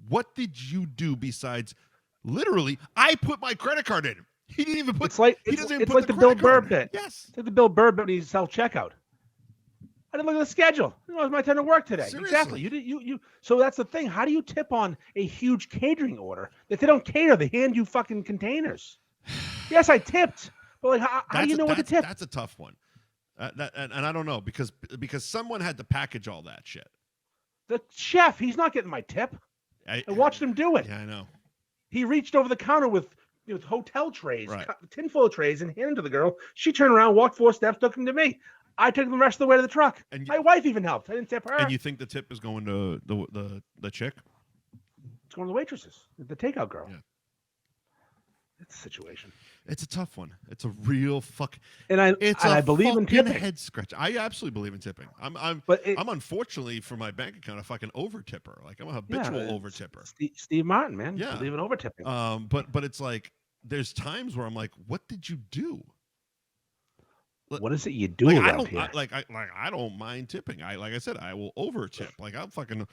What did you do besides literally? I put my credit card in. He didn't even put. It's like the Bill Burr bit. Yes, it's like the Bill Burr bit when he's self checkout. I didn't look at the schedule. It was my time to work today. Seriously. Exactly. You. So that's the thing. How do you tip on a huge catering order? If they don't cater, they hand you fucking containers. Yes, I tipped, but like, how do you know what to tip? That's a tough one. And I don't know because someone had to package all that shit. The chef, he's not getting my tip. I watched him do it. Yeah, I know. He reached over the counter with hotel trays, Right. tinfoil trays, and handed them to the girl. She turned around, walked 4 steps, took them to me. I took them the rest of the way to the truck. And my wife even helped. I didn't tip her. And you think the tip is going to the chick? It's going to the waitresses, the takeout girl. Yeah. It's a situation. It's a tough one. It's a real fuck. And I believe in tipping. Head scratch. I absolutely believe in tipping. I'm unfortunately for my bank account a fucking over tipper. Like I'm a habitual over tipper. Steve Martin, man. Yeah. Believe in over tipping. But it's like there's times where I'm like, what did you do? What is it you do around here? I don't mind tipping. Like I said, I will over tip. Like I'll fucking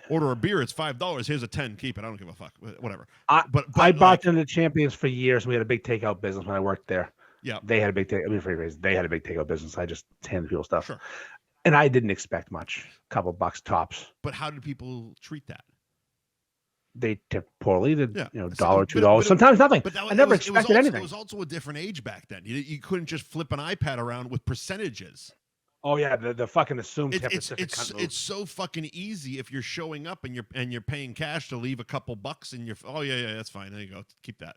order a beer. It's $5. Here's a 10. Keep it. I don't give a fuck. Whatever. I bought into Champions for years. And we had a big takeout business when I worked there. Yeah. They had a big they had a big takeout business. I just handed people stuff. Sure. And I didn't expect much. A couple bucks tops. But how do people treat that? They tip poorly. $1, but $2, sometimes nothing. But I never expected anything. It was also a different age back then. You couldn't just flip an iPad around with percentages. Oh yeah, the fucking assumed tip is It's such a cunt move. it's so fucking easy if you're showing up and you're paying cash to leave a couple bucks in your. Oh yeah, that's fine. There you go. Keep that.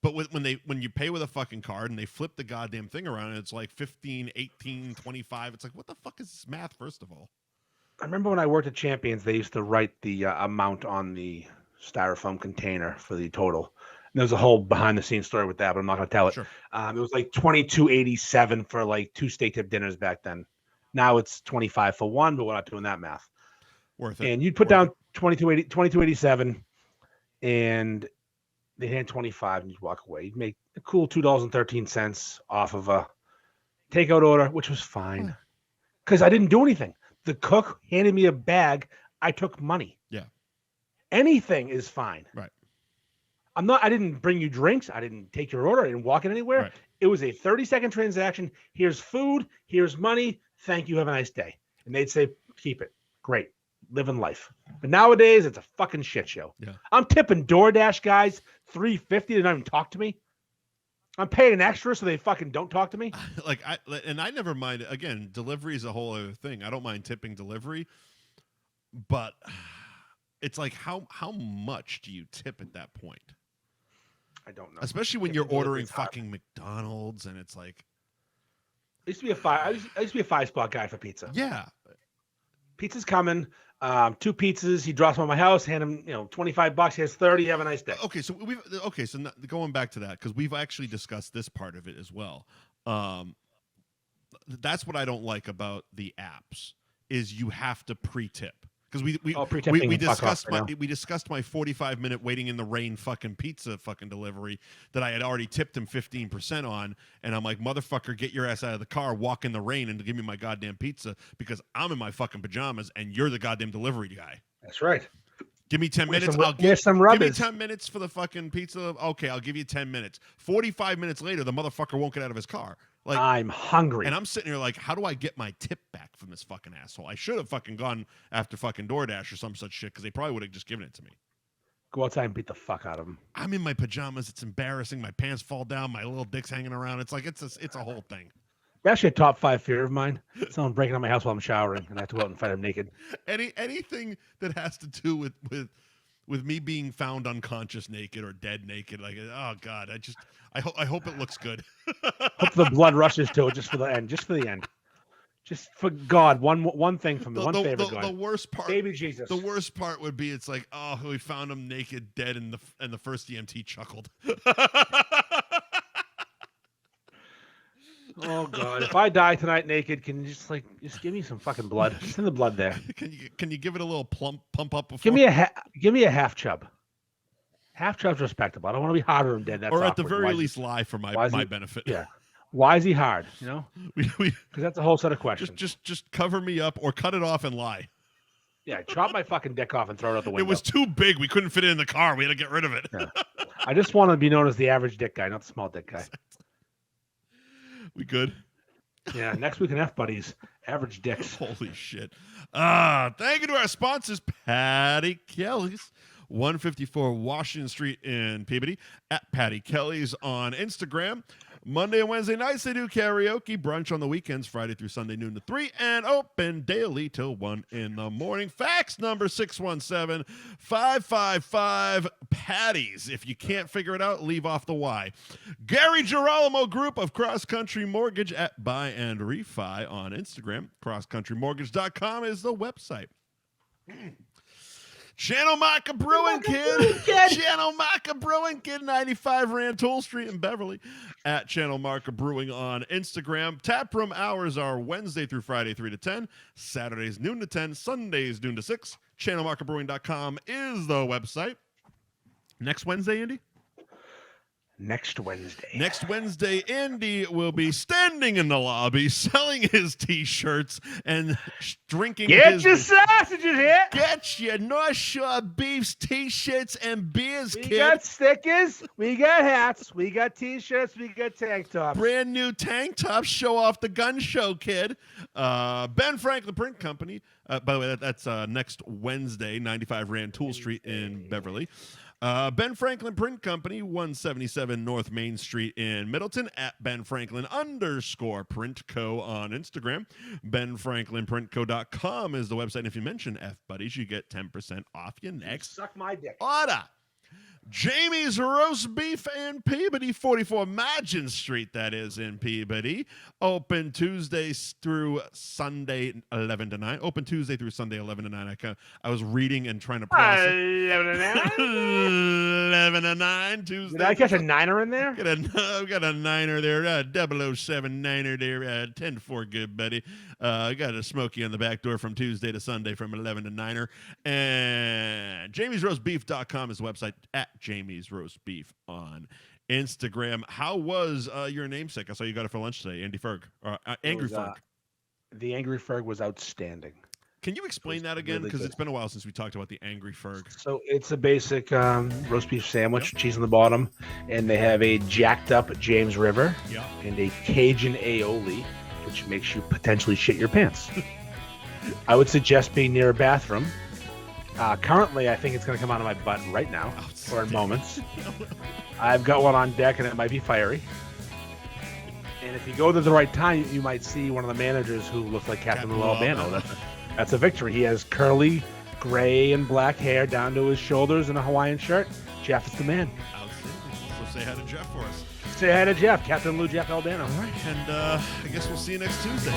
But when you pay with a fucking card and they flip the goddamn thing around and it's like 15, 18, 25, it's like, what the fuck is this math, first of all? I remember when I worked at Champions, they used to write the amount on the styrofoam container for the total. And there was a whole behind-the-scenes story with that, but I'm not going to tell it. Sure. It was like $22.87 for like 2 steak tip dinners back then. Now it's 25 for one, but we're not doing that math. Worth it. And you'd put down $22.87, and they hand 25, and you'd walk away. You'd make a cool $2.13 off of a takeout order, which was fine because I didn't do anything. The cook handed me a bag. I took money. Yeah. Anything is fine. Right. I didn't bring you drinks. I didn't take your order. I didn't walk in anywhere. Right. It was a 30-second transaction. Here's food. Here's money. Thank you. Have a nice day. And they'd say, keep it. Great. Living life. But nowadays, it's a fucking shit show. Yeah. I'm tipping DoorDash guys $3.50 to not even talk to me. I'm paying extra so they fucking don't talk to me. I never mind. Again, delivery is a whole other thing. I don't mind tipping delivery, but it's like how much do you tip at that point? I don't know. Especially when you're ordering fucking McDonald's and it's like. I used to be I used to be a 5-spot guy for pizza. Yeah. Pizza's coming. 2 pizzas. He drops them at my house. Hand him, $25. He has 30. Have a nice day. Okay, so going back to that, because we've actually discussed this part of it as well. That's what I don't like about the apps is you have to pre-tip. Because we discussed my 45-minute waiting in the rain fucking pizza fucking delivery that I had already tipped him 15% on, and I'm like, motherfucker, get your ass out of the car, walk in the rain, and give me my goddamn pizza because I'm in my fucking pajamas and you're the goddamn delivery guy. That's right. Give me 10 minutes. Give me 10 minutes for the fucking pizza. Okay, I'll give you 10 minutes. 45 minutes later, the motherfucker won't get out of his car. Like, I'm hungry. And I'm sitting here like, how do I get my tip back from this fucking asshole? I should have fucking gone after fucking DoorDash or some such shit because they probably would have just given it to me. Go outside and beat the fuck out of him. I'm in my pajamas. It's embarrassing. My pants fall down. My little dick's hanging around. It's like it's a whole thing. Actually, a top 5 fear of mine. Someone breaking on my house while I'm showering, and I have to go out and fight him naked. Anything that has to do with me being found unconscious naked or dead naked, like, oh god, I hope it looks good. Hope the blood rushes to it just for the end. Just for the end. Just for God, one thing from me, one favor. The worst part, baby Jesus. The worst part would be it's like, oh, we found him naked, dead, and the first EMT chuckled. Oh God! If I die tonight naked, can you just give me some fucking blood? Send the blood there. Can you give it a little pump up before? Give me a half chub. Half chub's respectable. I don't want to be harder than dead. That's or at awkward. the very least lie for my benefit. Yeah. Why is he hard? Because that's a whole set of questions. Just cover me up or cut it off and lie. Yeah, chop my fucking dick off and throw it out the window. It was too big. We couldn't fit it in the car. We had to get rid of it. Yeah. I just want to be known as the average dick guy, not the small dick guy. We good? Yeah, next week in F Buddies, average dicks. Holy shit. Thank you to our sponsors, Patty Kelly's, 154 Washington Street in Peabody, at Patty Kelly's on Instagram. Monday and Wednesday nights, they do karaoke, brunch on the weekends, Friday through Sunday, noon to 3, and open daily till 1 in the morning. Fax number 617-555-PATTIES. If you can't figure it out, leave off the Y. Gary Girolamo Group of Cross Country Mortgage at Buy and Refi on Instagram. CrossCountryMortgage.com is the website. Channel Marca Brewing Kid. Channel Marca Brewing Kid, 95 Rantoul Street in Beverly. At Channel Marca Brewing on Instagram. Taproom hours are Wednesday through Friday, 3 to 10. Saturdays, noon to 10. Sundays, noon to 6. ChannelMarcaBrewing.com is the website. Next Wednesday, Andy? Next Wednesday. Next Wednesday, Andy will be standing in the lobby selling his T-shirts and drinking Get your sausages here. Get your North Shore Beefs T-shirts and beers, kid. We got stickers. We got hats. We got T-shirts. We got tank tops. Brand new tank tops. Show off the gun show, kid. Ben Franklin Print Company. By the way, that's next Wednesday, 95 Rantoul Street in Beverly. Ben Franklin Print Company, 177 North Main Street in Middleton, at Ben Franklin _Print Co. on Instagram. BenFranklinPrintCo.com is the website. And if you mention F Buddies, you get 10% off your next Suck my dick. order. Jamie's Roast Beef in Peabody, 44 Magin Street, that is, in Peabody. Open Tuesdays through Sunday, 11 to 9. Open Tuesday through Sunday, 11 to 9. I was reading and trying to process. 11 to 9, Tuesday. Did I catch a niner in there? I've got a niner there, 007 niner there, 10-4 good, buddy. I got a smoky on the back door from Tuesday to Sunday from 11 to 9er. And jamiesroastbeef.com is the website, at Jamie's Roast Beef on Instagram. How was your namesake? I saw you got it for lunch today, Andy Ferg. Angry Ferg. The Angry Ferg was outstanding. Can you explain that again? Because Really it's been a while since we talked about the Angry Ferg. So it's a basic roast beef sandwich, cheese on the bottom, and they have a jacked up James River and a Cajun aioli, which makes you potentially shit your pants. I would suggest being near a bathroom. Currently, I think it's going to come out of my butt right now, or in moments. I've got one on deck, and it might be fiery. And if you go there at the right time, you might see one of the managers who looks like Captain Lou Albano. That's a victory. He has curly, gray, and black hair down to his shoulders and a Hawaiian shirt. Jeff is the man. Outstanding. So say hi to Jeff for us. Say hi to Jeff, Captain Lou Jeff Albano. All right, and I guess we'll see you next Tuesday.